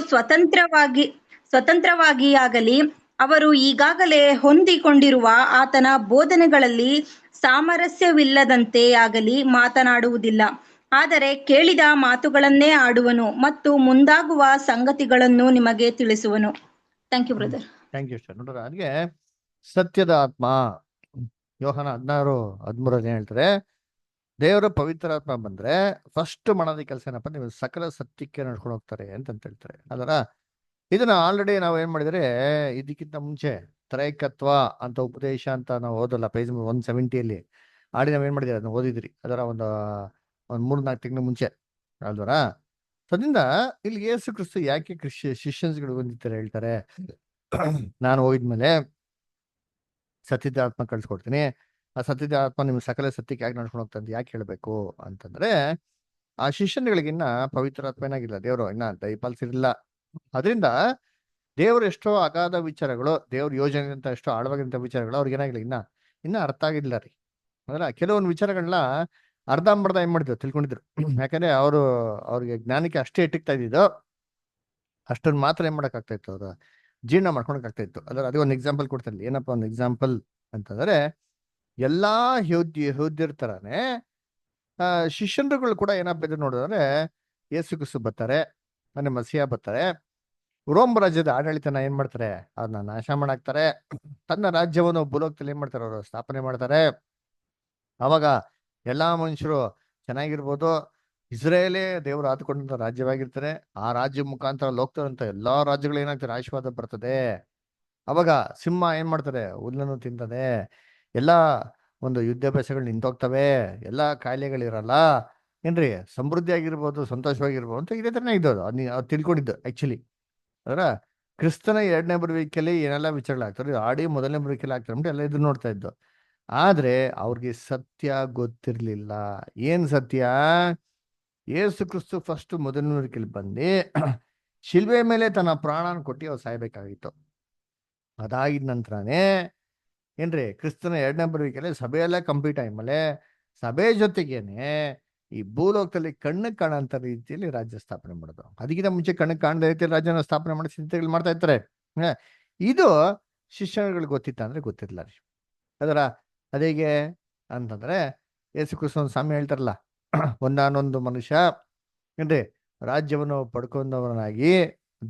ಸ್ವತಂತ್ರವಾಗಿಯಾಗಲಿ ಅವರು ಈಗಾಗಲೇ ಹೊಂದಿಕೊಂಡಿರುವ ಆತನ ಬೋಧನೆಗಳಲ್ಲಿ ಸಾಮರಸ್ಯವಿಲ್ಲದಂತೆ ಆಗಲಿ ಮಾತನಾಡುವುದಿಲ್ಲ. ಆದರೆ ಕೇಳಿದ ಮಾತುಗಳನ್ನೇ ಆಡುವನು ಮತ್ತು ಮುಂದಾಗುವ ಸಂಗತಿಗಳನ್ನು ನಿಮಗೆ ತಿಳಿಸುವನು. Thank you brother. Thank you sir. ನೋಡ್ರ, ಅದಕ್ಕೆ ಸತ್ಯದ ಆತ್ಮ ಯೋಹಾನ 16:13 ಏನ್ ಹೇಳ್ತಾರೆ? ದೇವರ ಪವಿತ್ರಾತ್ಮ ಬಂದ್ರೆ ಫಸ್ಟ್ ಮಾಡೋದ ಕೆಲಸ ಏನಪ್ಪ, ನೀವು ಸಕಲ ಸತ್ಯಕ್ಕೆ ನಡ್ಕೊಂಡು ಹೋಗ್ತಾರೆ ಅಂತ ಹೇಳ್ತಾರೆ. ಅದರ ಇದನ್ನ ಆಲ್ರೆಡಿ ನಾವು ಏನ್ ಮಾಡಿದ್ರೆ, ಇದಕ್ಕಿಂತ ಮುಂಚೆ ತ್ರೈಕತ್ವ ಅಂತ ಉಪದೇಶ ಅಂತ ನಾವು ಓದಲ್ಲ, ಪೇಜ್ 170 ಆಡಿ ನಾವೇನ್ ಮಾಡಿದ್ರೆ ಅದನ್ನ ಓದಿದ್ರಿ. ಅದರ ಒಂದು 3-4 ತಿಂಗಳ ಮುಂಚೆ ಅಲ್ವರ. ಅದರಿಂದ ಇಲ್ಲಿ ಯೇಸು ಕ್ರಿಸ್ತು ಯಾಕೆ ಶಿಷ್ಯನ್ಸ್ಗಳು ಬಂದಿರ್ತಾರೆ ಹೇಳ್ತಾರೆ, ನಾನು ಹೋಗಿದ್ಮೇಲೆ ಸತ್ಯದ ಆತ್ಮ ಕಳ್ಸಿಕೊಡ್ತೀನಿ, ಆ ಸತ್ಯದ ಆತ್ಮ ನಿಮ್ಗೆ ಸಕಲ ಸತ್ಯಕ್ಕೆ ಯಾಕೆ ನಡ್ಕೊಂಡು ಹೋಗ್ತಂತ ಯಾಕೆ ಹೇಳ್ಬೇಕು ಅಂತಂದ್ರೆ, ಆ ಶಿಷ್ಯನ್ಗಳಿಗಿನ್ನ ಪವಿತ್ರಾತ್ಮ ಏನಾಗಿಲ್ಲ, ದೇವರು ಇನ್ನ ದಯಪಾಲಿಸಿರಲಿಲ್ಲ. ಅದರಿಂದ ದೇವ್ರ ಎಷ್ಟೋ ಅಗಾಧ ವಿಚಾರಗಳು, ದೇವ್ರ ಯೋಜನೆ ಅಂತ ಎಷ್ಟೋ ಆಳವಾಗಿಂತ ವಿಚಾರಗಳು ಅವ್ರಿಗೆ ಏನಾಗಿಲ್ಲ, ಇನ್ನ ಅರ್ಥ ಆಗಿಲ್ಲ ರೀ. ಅಂದ್ರೆ ಕೆಲವೊಂದು ವಿಚಾರಗಳನ್ನ ಅರ್ಧಂಬರ್ಧ ಏನ್ ಮಾಡಿದ್ರು ತಿಳ್ಕೊಂಡಿದ್ರು. ಯಾಕಂದ್ರೆ ಅವ್ರಿಗೆ ಜ್ಞಾನಕ್ಕೆ ಅಷ್ಟೇ ಇಟ್ಟಿಗ್ತಾ ಇದ್ದಿದ್ದು, ಅಷ್ಟೊಂದು ಮಾತ್ರ ಏನ್ ಮಾಡಕ್ ಆಗ್ತಾ ಇತ್ತು, ಅವ್ರು ಜೀರ್ಣ ಮಾಡ್ಕೊಳಕ್ ಆಗ್ತಾ ಇತ್ತು. ಅದ್ರ ಅದೇ ಒಂದು ಎಕ್ಸಾಂಪಲ್ ಕೊಡ್ತಾರೆ. ಏನಪ್ಪ ಒಂದು ಎಕ್ಸಾಂಪಲ್ ಅಂತಂದ್ರೆ, ಎಲ್ಲಾ ಯಹೂದ್ಯರ ತರಾನೇ ಶಿಷ್ಯಂದ್ರುಗಳು ಕೂಡ ಏನಪ್ಪ ಇದು ನೋಡಿದ್ರೆ, ಯೇಸು ಕ್ರಿಸ್ತು ಬರ್ತಾರೆ, ಅಂದ್ರೆ ಮಸಿಯಾ ಬರ್ತಾರೆ, ರೋಮ್ ರಾಜ್ಯದ ಆಡಳಿತನ ಏನ್ ಮಾಡ್ತಾರೆ, ಅದನ್ನ ನಾಶ ಮಾಡಾಕ್ತಾರೆ, ತನ್ನ ರಾಜ್ಯವನ್ನು ಭೂಲೋಕದಲ್ಲಿ ಏನ್ ಮಾಡ್ತಾರೆ, ಅವರು ಸ್ಥಾಪನೆ ಮಾಡ್ತಾರೆ. ಅವಾಗ ಎಲ್ಲಾ ಮನುಷ್ಯರು ಚೆನ್ನಾಗಿರ್ಬೋದು, ಇಸ್ರೇಲೇ ದೇವರು ಆತುಕೊಂಡಂತ ರಾಜ್ಯವಾಗಿರ್ತಾರೆ. ಆ ರಾಜ್ಯ ಮುಖಾಂತರ ಲೋಕದಂತ ಎಲ್ಲಾ ರಾಜ್ಯಗಳು ಏನಾಗ್ತಾರೆ, ಆಶೀರ್ವಾದ ಬರ್ತದೆ. ಅವಾಗ ಸಿಂಹ ಏನ್ ಮಾಡ್ತಾರೆ, ಹುಲ್ಲನ್ನು ತಿಂತದೆ, ಎಲ್ಲಾ ಒಂದು ಯುದ್ಧಾಭ್ಯಾಸಗಳು ನಿಂತೋಗ್ತವೆ, ಎಲ್ಲಾ ಕಾಯಿಲೆಗಳಿರಲ್ಲ, ಏನ್ರಿ ಸಮೃದ್ಧಿ ಆಗಿರ್ಬೋದು, ಸಂತೋಷವಾಗಿರ್ಬೋದು ಅಂತ ಇದೇ ತರನೇ ಇದ್ದೋದು. ಅವ್ರು ತಿಳ್ಕೊಂಡಿದ್ದು ಆಕ್ಚುಲಿ. ಅದರ ಕ್ರಿಸ್ತನ 2ನೇ ಬರುವಿಕೆಯಲ್ಲಿ ಏನೆಲ್ಲ ವಿಚಾರಗಳಾಗ್ತಾರೆ, ಆಡಿ 1ನೇ ಬರುವಿಕೆಯಲ್ಲಿ ಆಗ್ತಾರೆ ಅಂತ ಎಲ್ಲ ಇದು ನೋಡ್ತಾ ಇದ್ದು. ಆದ್ರೆ ಅವ್ರಿಗೆ ಸತ್ಯ ಗೊತ್ತಿರ್ಲಿಲ್ಲ. ಏನ್ ಸತ್ಯ? ಯೇಸು ಕ್ರಿಸ್ತು ಫಸ್ಟ್ 1ನೇ ಬರುವಿಕೆಯಲ್ಲಿ ಬಂದು ಶಿಲ್ವೆ ಮೇಲೆ ತನ್ನ ಪ್ರಾಣನ ಕೊಟ್ಟು ಅವ್ರು ಸಾಯ್ಬೇಕಾಗಿತ್ತು. ಅದಾಗಿದ ನಂತರನೇ ಏನ್ರಿ ಕ್ರಿಸ್ತನ 2ನೇ ಬರುವಿಕೆಯಲ್ಲಿ ಸಭೆಯೆಲ್ಲ ಕಂಪ್ಲೀಟ್ ಆದ್ಮೇಲೆ ಸಭೆ ಜೊತೆಗೇನೆ ಈ ಭೂಲೋಕದಲ್ಲಿ ಕಣ್ಣಿಗೆ ಕಾಣಂತ ರೀತಿಯಲ್ಲಿ ರಾಜ್ಯ ಸ್ಥಾಪನೆ ಮಾಡೋದು. ಅದಕ್ಕಿಂತ ಮುಂಚೆ ಕಣ್ಣಿಗೆ ಕಾಣದ ರೀತಿಯಲ್ಲಿ ರಾಜ್ಯನ ಸ್ಥಾಪನೆ ಮಾಡೋ ಸಿದ್ಧತೆಗಳು ಮಾಡ್ತಾ ಇರ್ತಾರೆ. ಇದು ಶಿಷ್ಯರುಗಳಿಗೆ ಗೊತ್ತಿತ್ತ ಅಂದ್ರೆ ಗೊತ್ತಿರಲಿಲ್ಲ ರೀ. ಅದರ ಅದೇಗೆ ಅಂತಂದ್ರೆ, ಯೇಸು ಕ್ರಿಸ್ತ ಒಂದು ಸಾಮ್ಯ ಹೇಳ್ತಾರಲ್ಲ, ಒಂದಾನೊಂದು ಮನುಷ್ಯ ಏನ್ರಿ ರಾಜ್ಯವನ್ನು ಪಡ್ಕೊಂಡವನಾಗಿ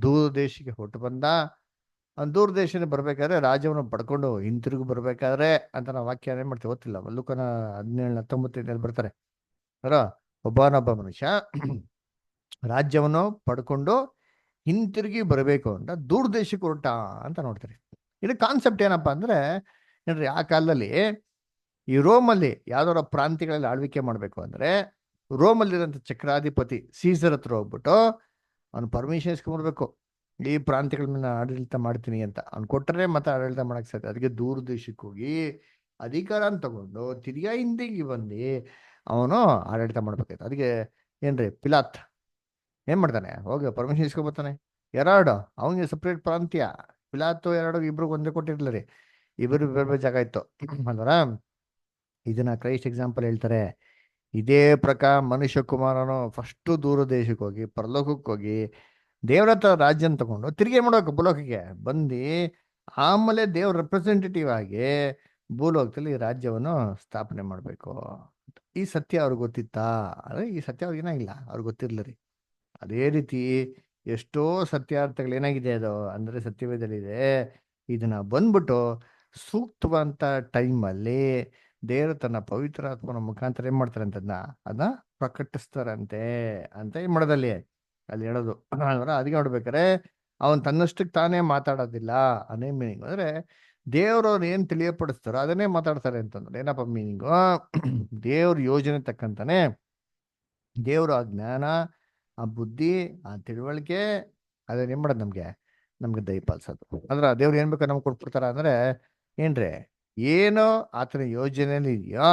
ದೂರ ದೇಶಕ್ಕೆ ಹೊರಟು ಬಂದ. ದೂರ ದೇಶದಿಂದ ಬರ್ಬೇಕಾದ್ರೆ ರಾಜ್ಯವನ್ನು ಪಡ್ಕೊಂಡು ಹಿಂತಿರುಗಿ ಬರ್ಬೇಕಾದ್ರೆ ಅಂತ ನಾವು ವಾಕ್ಯ ಏನ್ ಮಾಡ್ತೀವಿ ಗೊತ್ತಿಲ್ಲ. ಲೂಕನ 17:19 ಬರ್ತಾರೆ. ಅದರ ಒಬ್ಬನೊಬ್ಬ ಮನುಷ್ಯ ರಾಜ್ಯವನ್ನು ಪಡ್ಕೊಂಡು ಹಿಂತಿರುಗಿ ಬರಬೇಕು ಅಂತ ದೂರ ದೇಶಕ್ಕೆ ಹೊರಟ ಅಂತ ನೋಡ್ತಾರೆ. ಇದು ಕಾನ್ಸೆಪ್ಟ್ ಏನಪ್ಪಾ ಅಂದ್ರೆ, ಏನ್ರಿ ಆ ಕಾಲದಲ್ಲಿ ಈ ರೋಮಲ್ಲಿ ಯಾವ್ದಾರ ಪ್ರಾಂತ್ಯಗಳಲ್ಲಿ ಆಳ್ವಿಕೆ ಮಾಡ್ಬೇಕು ಅಂದ್ರೆ, ರೋಮಲ್ಲಿರೋಂಥ ಚಕ್ರಾಧಿಪತಿ ಸೀಸರ್ ಹತ್ರ ಹೋಗ್ಬಿಟ್ಟು ಅವ್ನು ಪರ್ಮಿಷನ್ ಇಸ್ಕೊಂಡ್ಬರ್ಬೇಕು, ಈ ಪ್ರಾಂತ್ಯಗಳ ಮೇಲೆ ಆಡಳಿತ ಮಾಡ್ತೀನಿ ಅಂತ. ಅವ್ನು ಕೊಟ್ಟರೆ ಮತ್ತೆ ಆಡಳಿತ ಮಾಡಕ್ ಸಾಧ್ಯ. ಅದಕ್ಕೆ ದೂರ ದೇಶಕ್ಕೆ ಹೋಗಿ ಅಧಿಕಾರ ತಗೊಂಡು ತಿರ್ಗಾ ಹಿಂದಿಗೆ ಬಂದು ಅವನು ಆಡಳಿತ ಮಾಡ್ಬೇಕಾಯ್ತು. ಅದಕ್ಕೆ ಏನ್ರಿ ಪಿಲಾತ್ ಏನ್ ಮಾಡ್ತಾನೆ, ಹೋಗಿ ಪರ್ಮಿಷನ್ ಇಸ್ಕೊಬರ್ತಾನೆ. ಎರಡು ಅವನಿಗೆ ಸಪ್ರೇಟ್ ಪ್ರಾಂತ್ಯ. ಪಿಲಾತು ಇಬ್ರಿಗೆ ಒಂದೇ ಕೊಟ್ಟಿರ್ಲಿಲ್ಲ ರೀ, ಇಬ್ಬರು ಬೇರೆ ಬೇರೆ ಜಾಗ ಇತ್ತು ಅಲ್ವರ. ಇದನ್ನ ಕ್ರೈಸ್ಟ್ ಎಕ್ಸಾಂಪಲ್ ಹೇಳ್ತಾರೆ. ಇದೇ ಪ್ರಕಾರ ಮನುಷ್ಯ ಕುಮಾರನು ಫಸ್ಟ್ ದೂರ ದೇಶಕ್ಕೆ ಹೋಗಿ ಪರಲೋಕಕ್ಕೆ ಹೋಗಿ ದೇವ್ರ ಹತ್ರ ರಾಜ್ಯನ ತಗೊಂಡು ತಿರುಗಿ ಮಾಡ್ಬೇಕು ಭೂಲೋಕಕ್ಕೆ ಬಂದು, ಆಮೇಲೆ ದೇವ್ರ ರೆಪ್ರೆಸೆಂಟೇಟಿವ್ ಆಗಿ ಭೂಲೋಕದಲ್ಲಿ ರಾಜ್ಯವನ್ನು ಸ್ಥಾಪನೆ ಮಾಡ್ಬೇಕು. ಈ ಸತ್ಯ ಅವ್ರಿಗೆ ಗೊತ್ತಿತ್ತಾ? ಅಂದ್ರೆ ಈ ಸತ್ಯ ಅವ್ರಿಗೆ ಏನಾಗಿಲ್ಲ, ಅವ್ರಿಗೆ ಗೊತ್ತಿರ್ಲಿ ರೀ. ಅದೇ ರೀತಿ ಎಷ್ಟೋ ಸತ್ಯಾರ್ಥಗಳು ಏನಾಗಿದೆ ಅದು ಅಂದ್ರೆ ಸತ್ಯವೇದಲ್ಲಿದೆ. ಇದನ್ನ ಬಂದ್ಬಿಟ್ಟು ಸೂಕ್ತವಂತ ಟೈಮಲ್ಲಿ ದೇವರು ತನ್ನ ಪವಿತ್ರ ಆತ್ಮನ ಮುಖಾಂತರ ಏನ್ ಮಾಡ್ತಾರೆ ಅಂತಂದ ಅದನ್ನ ಪ್ರಕಟಿಸ್ತಾರಂತೆ ಅಂತ ಏನ್ ಮಾಡೋದಲ್ಲಿ ಅಲ್ಲಿ ಹೇಳೋದು ಅಲ್ವರ. ಅದಕ್ಕೆ ನೋಡ್ಬೇಕಾರೆ ಅವನ್ ತನ್ನಷ್ಟಕ್ಕೆ ತಾನೇ ಮಾತಾಡೋದಿಲ್ಲ. ಅದೇ ಮೀನಿಂಗ್ ಅಂದ್ರೆ ದೇವ್ರವ್ರು ಏನ್ ತಿಳಿಯಪಡಿಸ್ತಾರೋ ಅದನ್ನೇ ಮಾತಾಡ್ತಾರೆ ಅಂತಂದ್ರೆ ಏನಪ್ಪ ಮೀನಿಂಗು? ದೇವ್ರ ಯೋಜನೆ ತಕ್ಕಂತಾನೆ ದೇವ್ರು ಆ ಜ್ಞಾನ, ಆ ಬುದ್ಧಿ, ಆ ತಿಳುವಳಿಕೆ ಅದನ್ನ ಏನ್ ಮಾಡೋದು ನಮ್ಗೆ ದಯಪಾಲಿಸೋದು. ಅಂದ್ರೆ ಆ ದೇವ್ರು ಏನ್ ಬೇಕಾ ನಮ್ಗೆ ಕೊಟ್ಬಿಡ್ತಾರ ಅಂದ್ರೆ ಏನ್ರಿ, ಏನೋ ಆತನ ಯೋಜನೆಯಲ್ಲಿ ಇದೆಯೋ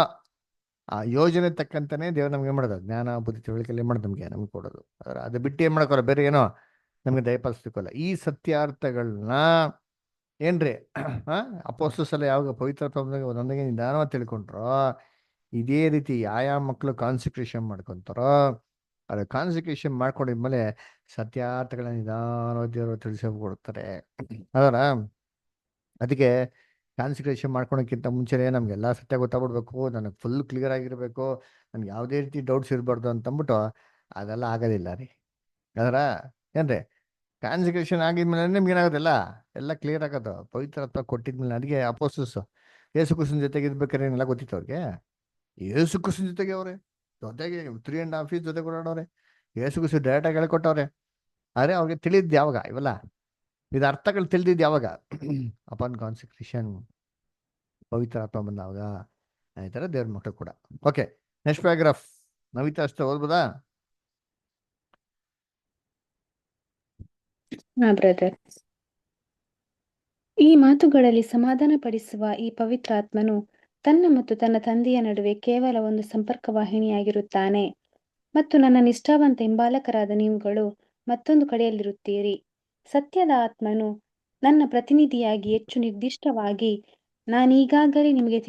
ಆ ಯೋಜನೆ ತಕ್ಕಂತಾನೆ ದೇವ್ರು ನಮ್ಗೆ ಏನ್ ಮಾಡೋದು ಜ್ಞಾನ, ಬುದ್ಧಿ, ತಿಳುವಳಿಕೆ ಏನ್ ಮಾಡೋದು ನಮ್ಗೆ ಕೊಡೋದು. ಅದು ಬಿಟ್ಟು ಏನ್ ಮಾಡಕೋಲ್ಲ, ಬೇರೆ ಏನೋ ನಮ್ಗೆ ದಯಪಾಲಿಸ್ಲಿಕ್ಕಲ್ಲ. ಈ ಸತ್ಯಾರ್ಥಗಳನ್ನ ಏನ್ರಿ ಅಪೋಸ್ತಲರು ಎಲ್ಲ ಯಾವಾಗ ಪವಿತ್ರಾತ್ಮ ಒಂದೊಂದಿಗೆ ನಿಧಾನವಾಗಿ ತಿಳ್ಕೊಂಡ್ರೋ, ಇದೇ ರೀತಿ ಯಾವ ಮಕ್ಕಳು ಕಾನ್ಸಂಟ್ರೇಷನ್ ಮಾಡ್ಕೊಂತಾರೋ ಅದು ಕಾನ್ಸಂಟ್ರೇಷನ್ ಮಾಡ್ಕೊಂಡಿದ್ಮೇಲೆ ಸತ್ಯಾರ್ಥಗಳನ್ನ ನಿಧಾನವಾಗಿ ದೇವರು ತಿಳಿಸ್ಕೊಡ್ತಾರೆ. ಅದರ ಅದಕ್ಕೆ ಕಾನ್ಸಂಟ್ರೇಷನ್ ಮಾಡ್ಕೊಳಕ್ಕಿಂತ ಮುಂಚೆನೇ ನಮ್ಗೆಲ್ಲ ಸತ್ಯ ಗೊತ್ತಾಗ್ಬಿಡ್ಬೇಕು, ನನಗೆ ಫುಲ್ ಕ್ಲಿಯರ್ ಆಗಿರ್ಬೇಕು, ನನ್ಗೆ ಯಾವುದೇ ರೀತಿ ಡೌಟ್ಸ್ ಇರಬಾರ್ದು ಅಂತಂದ್ಬಿಟ್ಟು ಅದೆಲ್ಲ ಆಗೋದಿಲ್ಲ ರೀ. ಅದರ ಏನ್ರಿ ಕಾನ್ಸಂಟ್ರೇಷನ್ ಆಗಿದ್ಮೇಲೆ ನಿಮ್ಗೆ ಏನಾಗೋದಿಲ್ಲ, ಎಲ್ಲ ಕ್ಲಿಯರ್ ಆಗೋದು ಪವಿತ್ರಾತ್ಮ ಕೊಟ್ಟಿದ್ಮೇಲೆ. ಅದಕ್ಕೆ ಅಪೋಸ್ತಲರು ಯೇಸು ಕ್ರಿಸ್ತನ ಜೊತೆಗೆ ಇರ್ಬೇಕಾದ್ರೆ ಏನೆಲ್ಲ ಗೊತ್ತಿತ್ತು ಅವ್ರಿಗೆ. ಯೇಸು ಕ್ರಿಸ್ತನ ಜೊತೆಗೆ ಅವ್ರೆ ಜೊತೆಗೆ 3.5 years ಜೊತೆ ಕೊಡೋವ್ರೆ. ಯೇಸು ಕ್ರಿಸ್ತು ಡೈರೆಕ್ಟಾಗಿ ಹೇಳ್ಕೊಟ್ಟವ್ರೆ. ಆದರೆ ಅವ್ರಿಗೆ ತಿಳಿದ್ ಯಾವಾಗ ಇವೆಲ್ಲ ಇದು ಅರ್ಥಗಳು ತಿಳಿದಿದ್ದು ಯಾವಾಗ? ಅಪಾನ್ ಕಾನ್ಸಂಟ್ರೇಷನ್, ಪವಿತ್ರ ಆತ್ಮ ಬಂದಾಗ. ಈ ಥರ ದೇವ್ರ ಮಕ್ಕಳು ಕೂಡ. ಓಕೆ, ನೆಕ್ಸ್ಟ್ ಪ್ಯಾರಾಗ್ರಾಫ್ ನವಿತಾ ಅಷ್ಟೇ ಓದ್ಬೋದಾ? ಹಾ ಬ್ರದರ್. ಈ ಮಾತುಗಳಲ್ಲಿ ಸಮಾಧಾನಪಡಿಸುವ ಈ ಪವಿತ್ರಾತ್ಮನು ತನ್ನ ಮತ್ತು ತನ್ನ ತಂದೆಯ ನಡುವೆ ಕೇವಲ ಒಂದು ಸಂಪರ್ಕವಾಹಿನಿಯಾಗಿರುತ್ತಾನೆ. ಮತ್ತು ನನ್ನ ನಿಷ್ಠಾವಂತ ಹಿಂಬಾಲಕರಾದ ನೀವುಗಳು ಮತ್ತೊಂದು ಕಡೆಯಲ್ಲಿರುತ್ತೀರಿ. ಸತ್ಯದ ಆತ್ಮನು ನನ್ನ ಪ್ರತಿನಿಧಿಯಾಗಿ ಹೆಚ್ಚು ನಿರ್ದಿಷ್ಟವಾಗಿ ನಾನೀಗಾಗಲೇ ನಿಮಗೆ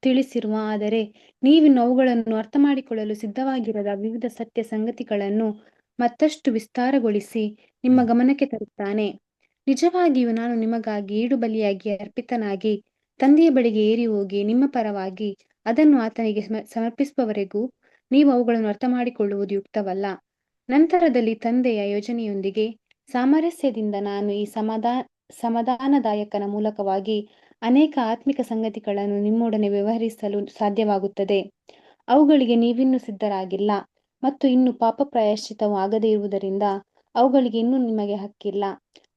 ತಿಳಿಸಿರುವ ಆದರೆ ನೀವಿನ್ನು ಅವುಗಳನ್ನು ಅರ್ಥಮಾಡಿಕೊಳ್ಳಲು ಸಿದ್ಧವಾಗಿರದ ವಿವಿಧ ಸತ್ಯ ಸಂಗತಿಗಳನ್ನು ಮತ್ತಷ್ಟು ವಿಸ್ತಾರಗೊಳಿಸಿ ನಿಮ್ಮ ಗಮನಕ್ಕೆ ತರುತ್ತಾನೆ. ನಿಜವಾಗಿಯೂ ನಾನು ನಿಮಗಾಗಿ ಈಡುಬಲಿಯಾಗಿ ಅರ್ಪಿತನಾಗಿ ತಂದೆಯ ಬಳಿಗೆ ಏರಿ ಹೋಗಿ ನಿಮ್ಮ ಪರವಾಗಿ ಅದನ್ನು ಆತನಿಗೆ ಸಮರ್ಪಿಸುವವರೆಗೂ ನೀವು ಅವುಗಳನ್ನು ಅರ್ಥಮಾಡಿಕೊಳ್ಳುವುದು ಯುಕ್ತವಲ್ಲ. ನಂತರದಲ್ಲಿ ತಂದೆಯ ಯೋಜನೆಯೊಂದಿಗೆ ಸಾಮರಸ್ಯದಿಂದ ನಾನು ಈ ಸಮಾಧಾನದಾಯಕನ ಮೂಲಕವಾಗಿ ಅನೇಕ ಆತ್ಮಿಕ ಸಂಗತಿಗಳನ್ನು ನಿಮ್ಮೊಡನೆ ವ್ಯವಹರಿಸಲು ಸಾಧ್ಯವಾಗುತ್ತದೆ. ಅವುಗಳಿಗೆ ನೀವಿನ್ನೂ ಸಿದ್ಧರಾಗಿಲ್ಲ ಮತ್ತು ಇನ್ನು ಪಾಪ ಪ್ರಾಯಶ್ಚಿತ್ತವು ಆಗದೇ ಇರುವುದರಿಂದ ಅವುಗಳಿಗೆ ಇನ್ನೂ ನಿಮಗೆ ಹಕ್ಕಿಲ್ಲ.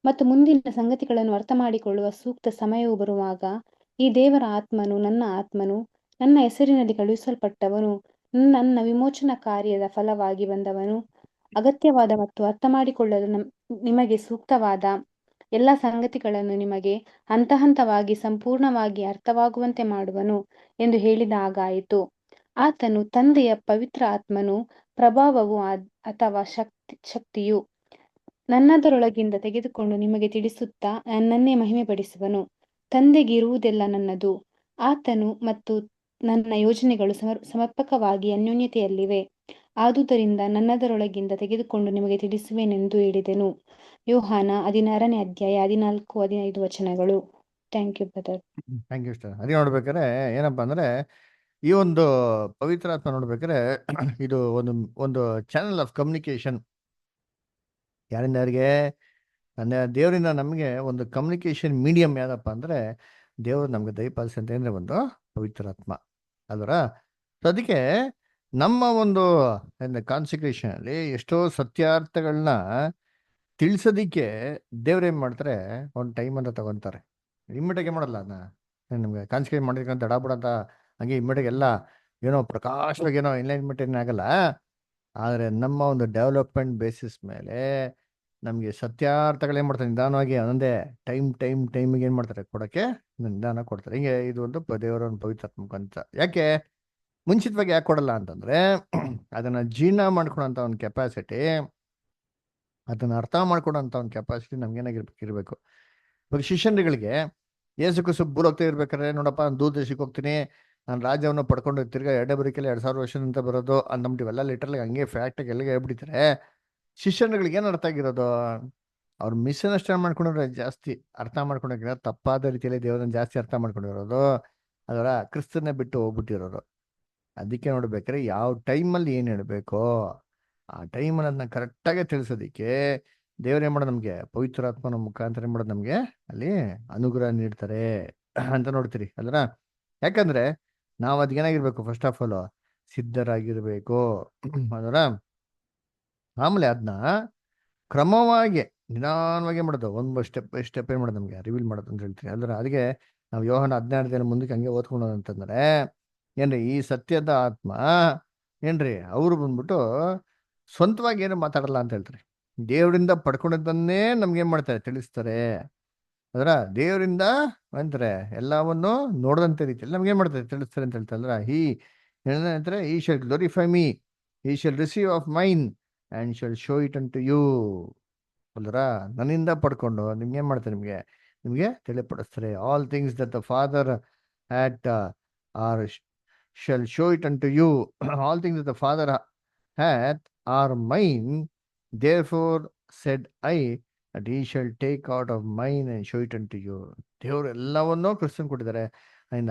ಮತ್ತು ಮುಂದಿನ ಸಂಗತಿಗಳನ್ನು ಅರ್ಥಮಾಡಿಕೊಳ್ಳುವ ಸೂಕ್ತ ಸಮಯವು ಬರುವಾಗ ಈ ದೇವರ ಆತ್ಮನು ನನ್ನ ಹೆಸರಿನಲ್ಲಿ ಕಳುಹಿಸಲ್ಪಟ್ಟವನು, ನನ್ನ ವಿಮೋಚನಾ ಕಾರ್ಯದ ಫಲವಾಗಿ ಬಂದವನು, ಅಗತ್ಯವಾದ ಮತ್ತು ಅರ್ಥಮಾಡಿಕೊಳ್ಳಲು ನಿಮಗೆ ಸೂಕ್ತವಾದ ಎಲ್ಲ ಸಂಗತಿಗಳನ್ನು ನಿಮಗೆ ಹಂತಹಂತವಾಗಿ ಸಂಪೂರ್ಣವಾಗಿ ಅರ್ಥವಾಗುವಂತೆ ಮಾಡುವನು ಎಂದು ಹೇಳಿದ ಹಾಗಾಯಿತು. ಆತನು ತಂದೆಯ ಪವಿತ್ರ ಆತ್ಮನು ಪ್ರಭಾವವು ಅಥವಾ ಶಕ್ತಿಯು ನನ್ನದರೊಳಗಿಂದ ತೆಗೆದುಕೊಂಡು ನಿಮಗೆ ತಿಳಿಸುತ್ತಾ ನನ್ನನ್ನೇ ಮಹಿಮೆಪಡಿಸುವನು. ತಂದೆಗೆ ಇರುವುದೆಲ್ಲ ನನ್ನದು. ಆತನು ಮತ್ತು ನನ್ನ ಯೋಜನೆಗಳು ಸಮರ್ಪಕವಾಗಿ ಅನ್ಯೋನ್ಯತೆಯಲ್ಲಿವೆ. ಆದುದರಿಂದ ನನ್ನದರೊಳಗಿಂದ ತೆಗೆದುಕೊಂಡು ನಿಮಗೆ ತಿಳಿಸುವೆನೆಂದು ಹೇಳಿದೆನು. ಯೋಹಾನ 16ನೇ ಅಧ್ಯಾಯ 14-15 ವಚನಗಳು. Thank you brother. Thank you sir. ಅದೇ ನೋಡ್ಬೇಕಾದ್ರೆ ಏನಪ್ಪಾ ಅಂದ್ರೆ ಈ ಒಂದು ಪವಿತ್ರ ಆತ್ಮ ನೋಡ್ಬೇಕಾದ್ರೆ ಇದು ಒಂದು ಚಾನೆಲ್ ಆಫ್ ಕಮ್ಯುನಿಕೇಶನ್. ಯಾರಿಂದ ಯಾರಿಗೆ? ದೇವರಿಂದ ನಮಗೆ ಒಂದು ಕಮ್ಯುನಿಕೇಶನ್ ಮೀಡಿಯಂ ಯಾವ್ದಪ್ಪ ಅಂದ್ರೆ ದೇವರು ನಮ್ಗೆ ದಯಪಾಲಿಸಿ ಅಂತ ಅಂದ್ರೆ ಒಂದು ಪವಿತ್ರಾತ್ಮ ಅಲ್ವರ. ಸೊ ಅದಕ್ಕೆ ನಮ್ಮ ಒಂದು ಕಾನ್ಸಂಟ್ರೇಷನ್ ಅಲ್ಲಿ ಎಷ್ಟೋ ಸತ್ಯಾರ್ಥಗಳನ್ನ ತಿಳಿಸೋದಿಕ್ಕೆ ದೇವ್ರೇನ್ ಮಾಡ್ತಾರೆ, ಒಂದು ಟೈಮ್ ಅಂತ ತಗೊಂತಾರೆ. ಇಮ್ಮಿಡಿಯೇಟ್ ಮಾಡಲ್ಲ ಅದನ್ನ. ನಮ್ಗೆ ಕಾನ್ಸಂಟ್ರೇಟ್ ಮಾಡಿದ್ರೆ ದಡ ಬುಡ ಅಂತ ಹಂಗೆ ಇಮ್ಮಿಡಿಯೇಟ್ ಎಲ್ಲ ಏನೋ ಪ್ರಕಾಶವಾಗಿ ಏನೋ ಎನ್ಲೈನ್ಮೆಂಟ್ ಏನಾಗಲ್ಲ. ಆದರೆ ನಮ್ಮ ಒಂದು ಡೆವಲಪ್ಮೆಂಟ್ ಬೇಸಿಸ್ ಮೇಲೆ ನಮಗೆ ಸತ್ಯಾರ್ಥಗಳು ಏನು ಮಾಡ್ತಾರೆ, ನಿಧಾನವಾಗಿ ಒಂದೇ ಟೈಮಿಗೆ ಏನು ಮಾಡ್ತಾರೆ ಕೊಡೋಕ್ಕೆ ನಿಧಾನ ಕೊಡ್ತಾರೆ. ಹಿಂಗೆ ಇದು ಒಂದು ದೇವರ ಒಂದು ಪವಿತ್ರಾತ್ಮಕ ಅಂತ. ಯಾಕೆ ಮುಂಚಿತವಾಗಿ ಯಾಕೆ ಕೊಡಲ್ಲ ಅಂತಂದ್ರೆ ಅದನ್ನ ಜೀರ್ಣ ಮಾಡ್ಕೊಳೋಂಥ ಒಂದು ಕೆಪಾಸಿಟಿ, ಅದನ್ನ ಅರ್ಥ ಮಾಡ್ಕೊಡೋಂಥ ಒಂದು ಕೆಪಾಸಿಟಿ ನಮ್ಗೇನಾಗಿರ್ಬೇಕಿರ್ಬೇಕು. ಇವಾಗ ಶಿಷ್ಯರುಗಳಿಗೆ ಯೇಸು ಕ್ರಿಸ್ತು ಭೂಲೋಕ್ತಾ ಇರ್ಬೇಕಾದ್ರೆ ನೋಡಪ್ಪ ನಾನು ದೂರದೇಶಕ್ಕೆ ಹೋಗ್ತೀನಿ, ನಾನು ರಾಜ್ಯವನ್ನು ಪಡ್ಕೊಂಡು ತಿರ್ಗಾ 2 ವರ್ಷದಿಂದ ಬರೋದು ಅಂದ್ಬಿಟ್ಟು ಇವೆಲ್ಲ ಲಿಟ್ರಲಿ ಹಂಗೆ ಫ್ಯಾಕ್ಟಾಗಿ ಎಲ್ಲಿಗೆ ಹೇಳ್ಬಿಟ್ಟಿದ್ದಾರೆ. ಶಿಷ್ಯರುಗಳಿಗೆ ಏನು ಅರ್ಥ ಆಗಿರೋದು? ಅವ್ರು ಮಿಸ್ಅಂಡರ್ಸ್ಟ್ಯಾಂಡ್ ಮಾಡ್ಕೊಂಡಿರೋ ಜಾಸ್ತಿ, ಅರ್ಥ ಮಾಡ್ಕೊಂಡಿರೋ ತಪ್ಪಾದ ರೀತಿಯಲ್ಲಿ ದೇವರನ್ನ ಜಾಸ್ತಿ ಅರ್ಥ ಮಾಡ್ಕೊಂಡಿರೋದು, ಅದರ ಕ್ರಿಸ್ತನ್ನೇ ಬಿಟ್ಟು ಹೋಗ್ಬಿಟ್ಟಿರೋರು. ಅದಕ್ಕೆ ನೋಡ್ಬೇಕಾದ್ರೆ ಯಾವ ಟೈಮಲ್ಲಿ ಏನು ಹೇಳಬೇಕೋ ಆ ಟೈಮಲ್ಲಿ ಅದನ್ನ ಕರೆಕ್ಟಾಗಿ ತಿಳಿಸೋದಿಕ್ಕೆ ದೇವ್ರೇನ್ ಮಾಡೋದು, ನಮಗೆ ಪವಿತ್ರಾತ್ಮನ ಮುಖಾಂತರ ಮಾಡೋದು, ನಮಗೆ ಅಲ್ಲಿ ಅನುಗ್ರಹ ನೀಡ್ತಾರೆ. ಅಂತ ನೋಡ್ತೀರಿ ಅಲ್ರ. ಯಾಕಂದ್ರೆ ನಾವು ಅದಕ್ಕೇನಾಗಿರ್ಬೇಕು, ಫಸ್ಟ್ ಆಫ್ ಆಲ್ ಸಿದ್ಧರಾಗಿರ್ಬೇಕು ಅದರ. ಆಮೇಲೆ ಅದನ್ನ ಕ್ರಮವಾಗಿ ನಿಧಾನವಾಗಿ ಮಾಡೋದು, ಒಂದು ಸ್ಟೆಪ್ ಬೈ ಸ್ಟೆಪ್ ಏನ್ ಮಾಡೋದು ನಮ್ಗೆ ರಿವೀಲ್ ಮಾಡೋದು ಅಂತ ಹೇಳ್ತೀವಿ ಅಂದ್ರೆ. ಅದಕ್ಕೆ ನಾವು ಯೋಹನ 16 ಮುಂದಕ್ಕೆ ಹಂಗೆ ಓದ್ಕೊಂಡು ಅಂತಂದ್ರೆ ಏನ್ರಿ, ಈ ಸತ್ಯದ ಆತ್ಮ ಏನ್ರಿ ಅವ್ರು ಬಂದ್ಬಿಟ್ಟು ಸ್ವಂತವಾಗಿ ಏನು ಮಾತಾಡಲ್ಲ ಅಂತ ಹೇಳ್ತಾರೆ. ದೇವರಿಂದ ಪಡ್ಕೊಂಡಿದ್ದನ್ನೇ ನಮ್ಗೆ ಏನ್ ಮಾಡ್ತಾರೆ, ತಿಳಿಸ್ತಾರೆ. ಅದರ ದೇವರಿಂದ ಅಂತಾರೆ ಎಲ್ಲವನ್ನು ನೋಡದಂತೆ ರೀತಿಯಲ್ಲಿ ನಮ್ಗೆ ಏನ್ ಮಾಡ್ತಾರೆ, ತಿಳಿಸ್ತಾರೆ ಅಂತ ಹೇಳ್ತಾರೆ ಅಲ್ರ. ಏನಂತಾರೆ, he shall glorify me, he shall receive of mine and shall show it unto you ಅಲ್ರ. ನನ್ನಿಂದ ಪಡ್ಕೊಂಡು ನಿಮ್ಗೆ ಏನ್ ಮಾಡ್ತಾರೆ, ನಿಮ್ಗೆ ತಿಳಿಪಡಿಸ್ತಾರೆ. All things that the father hath are shall show it unto you. All things that the father hath are mine, therefore said I that he shall take out of mine and show it unto you. ದೇವ್ರು ಎಲ್ಲವನ್ನೂ ಕ್ರಿಸ್ತನ್ ಕೊಟ್ಟಿದ್ದಾರೆ.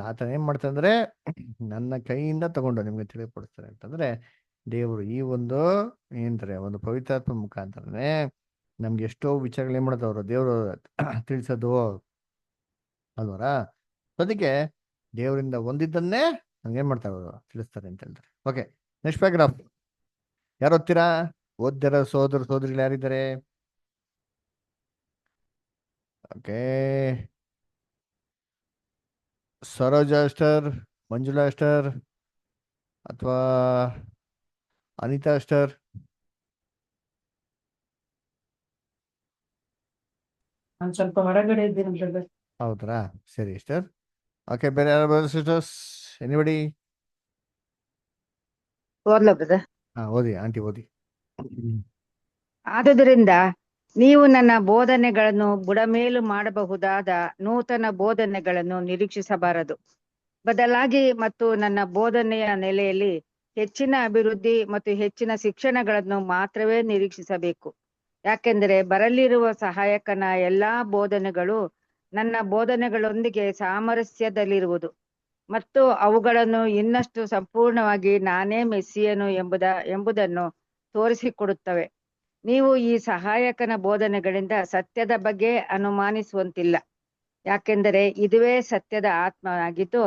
ಆತನ ಏನ್ ಮಾಡ್ತಾರೆ ಅಂದ್ರೆ ನನ್ನ ಕೈಯಿಂದ ತಗೊಂಡು ನಿಮ್ಗೆ ತಿಳಿಪಡಿಸ್ತಾರೆ ಅಂತಂದ್ರೆ, ದೇವರು ಈ ಒಂದು ಏನಂತಾರೆ, ಒಂದು ಪವಿತ್ರಾತ್ಮ ಮುಖಾಂತರನೇ ನಮ್ಗೆ ಎಷ್ಟೋ ವಿಚಾರಗಳು ಏನ್ ಮಾಡೋದು, ಅವರು ದೇವರು ತಿಳಿಸೋದು ಅಲ್ವರ. ಅದಕ್ಕೆ ದೇವರಿಂದ ಹೊಂದಿದ್ದನ್ನೇ ನಮ್ಗೆ ಏನ್ ಮಾಡ್ತಾರೆ, ಅವರು ತಿಳಿಸ್ತಾರೆ ಅಂತ ಹೇಳ್ತಾರೆ. ಓಕೆ, ನೆಕ್ಸ್ಟ್ ಪ್ಯಾರಾಗ್ರಾಫ್ ಯಾರು ಓದ್ತೀರಾ? ಓದ್ದಿರೋ ಸೋದರಿಗಳು ಯಾರಿದ್ದಾರೆ? ಓಕೆ, ಸರೋಜಾ ಅಸ್ಟರ್, ಮಂಜುಳಾ ಅಸ್ಟರ್ ಅಥವಾ ಅನಿತಾ ಅಸ್ಟರ್? ನಾನು ಸ್ವಲ್ಪ ಹೊರಗಡೆ ಇದ್ದೀನಿ ಬ್ರದರ್. ಹೌದ್ರಾ, ಸರಿ ಅಸ್ಟರ್. ಓಕೆ, ಬೇರೆ ಯಾರು ಬ್ರದರ್ ಸಿಸ್ಟರ್ಸ್? ಎನಿಬಡಿ? ಓದ್ಲಾ ಬ್ರದರ್? ಓದಿ ಆಂಟಿ, ಓದಿ. ಆದುದರಿಂದ ನೀವು ನನ್ನ ಬೋಧನೆಗಳನ್ನು ಬುಡಮೇಲು ಮಾಡಬಹುದಾದ ನೂತನ ಬೋಧನೆಗಳನ್ನು ನಿರೀಕ್ಷಿಸಬಾರದು. ಬದಲಾಗಿ ಮತ್ತು ನನ್ನ ಬೋಧನೆಯ ನೆಲೆಯಲ್ಲಿ ಹೆಚ್ಚಿನ ಅಭಿವೃದ್ಧಿ ಮತ್ತು ಹೆಚ್ಚಿನ ಶಿಕ್ಷಣಗಳನ್ನು ಮಾತ್ರವೇ ನಿರೀಕ್ಷಿಸಬೇಕು. ಯಾಕೆಂದರೆ ಬರಲಿರುವ ಸಹಾಯಕನ ಎಲ್ಲಾ ಬೋಧನೆಗಳು ನನ್ನ ಬೋಧನೆಗಳೊಂದಿಗೆ ಸಾಮರಸ್ಯದಲ್ಲಿರುವುದು ಮತ್ತು ಅವುಗಳನ್ನು ಇನ್ನಷ್ಟು ಸಂಪೂರ್ಣವಾಗಿ ನಾನೇ ಮೆಸ್ಸಿಯನು ಎಂಬುದನ್ನು ತೋರಿಸಿಕೊಡುತ್ತವೆ. ನೀವು ಈ ಸಹಾಯಕನ ಬೋಧನೆಗಳಿಂದ ಸತ್ಯದ ಬಗ್ಗೆ ಅನುಮಾನಿಸುವಂತಿಲ್ಲ. ಯಾಕೆಂದರೆ ಇದುವೇ ಸತ್ಯದ ಆತ್ಮನಾಗಿದ್ದು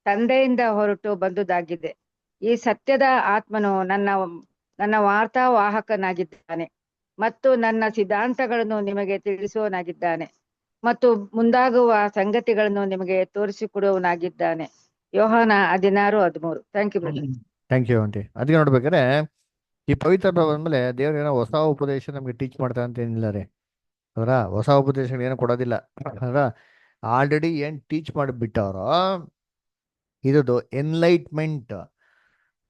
ತಂದೆಯಿಂದ ಹೊರಟು ಬಂದುದಾಗಿದೆ. ಈ ಸತ್ಯದ ಆತ್ಮನು ನನ್ನ ವಾರ್ತಾವಾಹಕನಾಗಿದ್ದಾನೆ ಮತ್ತು ನನ್ನ ಸಿದ್ಧಾಂತಗಳನ್ನು ನಿಮಗೆ ತಿಳಿಸುವವನಾಗಿದ್ದಾನೆ ಮತ್ತು ಮುಂದಾಗುವ ಸಂಗತಿಗಳನ್ನು ನಿಮಗೆ ತೋರಿಸಿಕೊಡುವವನಾಗಿದ್ದಾನೆ. Yohana 16:13. Thank you brother. Thank you aunty. ಅದಕ್ಕೆ ನೋಡ್ಬೇಕಾದ್ರೆ ಈ ಪವಿತ್ರ ಬಂದ್ಮೇಲೆ ದೇವ್ರು ಏನೋ ಹೊಸ ಉಪದೇಶ ನಮ್ಗೆ ಟೀಚ್ ಮಾಡ್ತಾರೆ ಅಂತ ಏನಿಲ್ಲ ರೀ ಅವರ. ಹೊಸ ಉಪದೇಶಗಳು ಏನೋ ಕೊಡೋದಿಲ್ಲ ಅವರ. ಆಲ್ರೆಡಿ ಏನ್ ಟೀಚ್ ಮಾಡಿಬಿಟ್ಟವ್ರೋ ಇದು ಎನ್ಲೈಟ್ಮೆಂಟ್,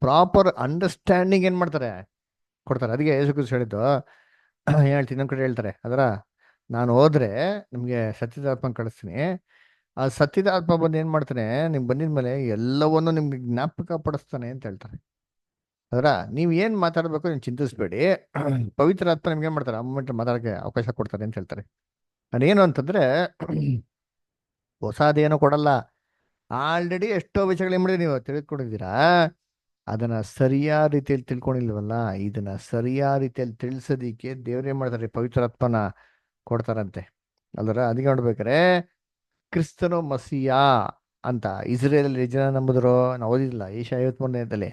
ಪ್ರಾಪರ್ ಅಂಡರ್ಸ್ಟ್ಯಾಂಡಿಂಗ್ ಏನ್ ಮಾಡ್ತಾರೆ, ಕೊಡ್ತಾರೆ. ಅದಕ್ಕೆ ಯೇಸು ಕ್ರಿಸ್ತ ಹೇಳಿದ್ದು ಹೇಳ್ತೀನಿ, ನಮ್ಮ ಕಡೆ ಹೇಳ್ತಾರೆ ಅದರ, ನಾನು ಹೋದ್ರೆ ನಿಮ್ಗೆ ಸತ್ಯದ ಆತ್ಮ ಕಳಿಸ್ತೀನಿ. ಆ ಸತ್ಯದ ಆತ್ಮ ಬಂದು ಏನ್ ಮಾಡ್ತಾನೆ, ನಿಮ್ಗೆ ಬಂದಿದ್ಮೇಲೆ ಎಲ್ಲವನ್ನೂ ನಿಮ್ಗೆ ಜ್ಞಾಪಕ ಪಡಿಸ್ತಾನೆ ಅಂತ ಹೇಳ್ತಾರೆ. ಅದರ ನೀವ್ ಏನ್ ಮಾತಾಡ್ಬೇಕು ನೀವು ಚಿಂತಿಸ್ಬೇಡಿ, ಪವಿತ್ರ ಆತ್ಮ ನಿಮ್ಗೆ ಏನ್ ಮಾಡ್ತಾರೆ, ಆ ಮೂಮೆಂಟ್ ಮಾತಾಡಕ್ಕೆ ಅವಕಾಶ ಕೊಡ್ತಾರೆ ಅಂತ ಹೇಳ್ತಾರೆ. ಅದೇನು ಅಂತಂದ್ರೆ ಹೊಸದೇನೋ ಕೊಡಲ್ಲ. ಆಲ್ರೆಡಿ ಎಷ್ಟೋ ವಿಷಯಗಳು ಏನ್ ಮಾಡಿದ್ರಿ, ನೀವು ತಿಳಿದುಕೊಂಡಿದ್ದೀರಾ. ಅದನ್ನ ಸರಿಯಾದ ರೀತಿಯಲ್ಲಿ ತಿಳ್ಕೊಂಡಿಲ್ವಲ್ಲ, ಇದನ್ನ ಸರಿಯಾದ ರೀತಿಯಲ್ಲಿ ತಿಳಿಸೋದಿಕ್ಕೆ ದೇವ್ರೇನ್ ಮಾಡ್ತಾರೆ, ಪವಿತ್ರಾತ್ಮನ ಕೊಡ್ತಾರಂತೆ ಅಲ್ವರ. ಅದಕ್ಕೆ ನೋಡ್ಬೇಕಾರೆ ಕ್ರಿಸ್ತನು ಮಸಿಯಾ ಅಂತ ಇಸ್ರೇಲ್ ಜನ ನಂಬುದ್ರು, ನಾವು ಓದಿಲ್ಲ. ಏಷ್ಯಾ 53ನೇದಲ್ಲಿ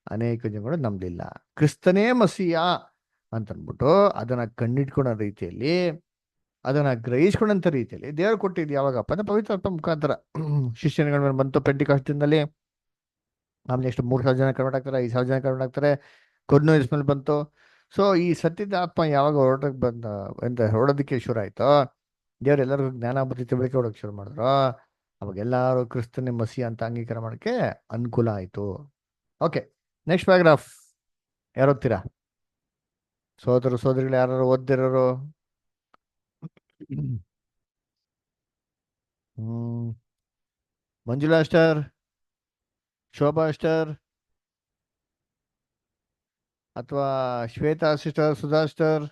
ಅನೇಕ ಜನಗಳು ನಂಬಲಿಲ್ಲ. ಕ್ರಿಸ್ತನೇ ಮಸಿಯಾ ಅಂತನ್ಬಿಟ್ಟು ಅದನ್ನ ಕಣ್ಣಿಟ್ಕೊಳ್ಳೋ ರೀತಿಯಲ್ಲಿ, ಅದನ್ನ ಗ್ರಹಿಸ್ಕೊಂಡಂತ ರೀತಿಯಲ್ಲಿ ದೇವರು ಕೊಟ್ಟಿದ್ದು ಯಾವಾಗಪ್ಪ ಅಂದ್ರೆ ಪವಿತ್ರಾತ್ಮ ಮುಖಾಂತರ. ಶಿಷ್ಯನುಗಳ ಮೇಲೆ ಬಂತು ಪೆಂಟಿಕಾಸ್ಟ್ ದಿನದಲ್ಲಿ. ಆಮೇಲೆ ಎಷ್ಟು 3,000 ಜನ ಕನ್ವರ್ಟ್ ಆಗ್ತಾರೆ, 5,000 ಜನ ಕನ್ವರ್ಟ್ ಆಗ್ತಾರೆ. ಕೊರ್ನೇಲಿಯಸ್ ಮೇಲೆ ಬಂತು. ಸೊ ಈ ಸತ್ಯದ ಆತ್ಮ ಯಾವಾಗ ಹೊರಡೋದಕ್ಕೆ ಶುರು ಆಯ್ತೋ, ದೇವ್ರು ಎಲ್ಲರಿಗೂ ಜ್ಞಾನ ಬುದ್ಧಿ ತಿಳುವಳಿಕೆ ಹೊಡೋಕೆ ಶುರು ಮಾಡಿದ್ರು. ಅವಾಗ ಎಲ್ಲರೂ ಕ್ರಿಸ್ತನೇ ಮಸಿಯಾ ಅಂತ ಅಂಗೀಕಾರ ಮಾಡೋಕ್ಕೆ ಅನುಕೂಲ ಆಯ್ತು. ಓಕೆ, ನೆಕ್ಸ್ಟ್ ಪ್ಯಾರಾಗ್ರಾಫ್ ಯಾರು ಓದ್ತೀರಾ? ಸೋದರಿಗಳು ಯಾರು ಓದ್ದಿರೋರು? ಮಂಜುಳಾ ಅಸ್ಟರ್, ಶೋಭಾ ಅಸ್ಟರ್ ಅಥವಾ ಶ್ವೇತಾ ಸಿಸ್ಟರ್, ಸುಧಾ ಅಸ್ಟರ್?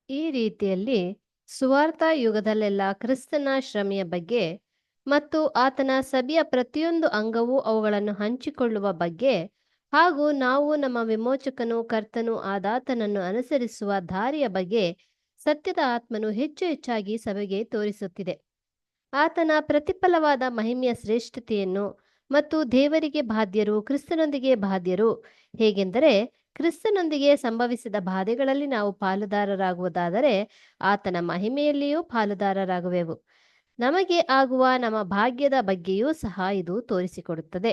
ಈ ರೀತಿಯಲ್ಲಿ ಸುವಾರ್ಥ ಯುಗದಲ್ಲೆಲ್ಲ ಕ್ರಿಸ್ತನ ಶ್ರಮೆಯ ಬಗ್ಗೆ ಮತ್ತು ಆತನ ಸಭೆಯ ಪ್ರತಿಯೊಂದು ಅಂಗವೂ ಅವುಗಳನ್ನು ಹಂಚಿಕೊಳ್ಳುವ ಬಗ್ಗೆ ಹಾಗೂ ನಾವು ನಮ್ಮ ವಿಮೋಚಕನು ಕರ್ತನು ಆದಾತನನ್ನು ಅನುಸರಿಸುವ ದಾರಿಯ ಬಗ್ಗೆ ಸತ್ಯದ ಆತ್ಮನು ಹೆಚ್ಚು ಹೆಚ್ಚಾಗಿ ಸಭೆಗೆ ತೋರಿಸುತ್ತಿದೆ. ಆತನ ಪ್ರತಿಫಲವಾದ ಮಹಿಮೆಯ ಶ್ರೇಷ್ಠತೆಯನ್ನು ಮತ್ತು ದೇವರಿಗೆ ಬಾಧ್ಯರು ಕ್ರಿಸ್ತನೊಂದಿಗೆ ಬಾಧ್ಯರು ಹೇಗೆಂದರೆ, ಕ್ರಿಸ್ತನೊಂದಿಗೆ ಸಂಭವಿಸಿದ ಬಾಧೆಗಳಲ್ಲಿ ನಾವು ಪಾಲುದಾರರಾಗುವುದಾದರೆ ಆತನ ಮಹಿಮೆಯಲ್ಲಿಯೂ ಪಾಲುದಾರರಾಗುವೆವು. ನಮಗೆ ಆಗುವ ನಮ್ಮ ಭಾಗ್ಯದ ಬಗ್ಗೆಯೂ ಸಹ ಇದು ತೋರಿಸಿಕೊಡುತ್ತದೆ.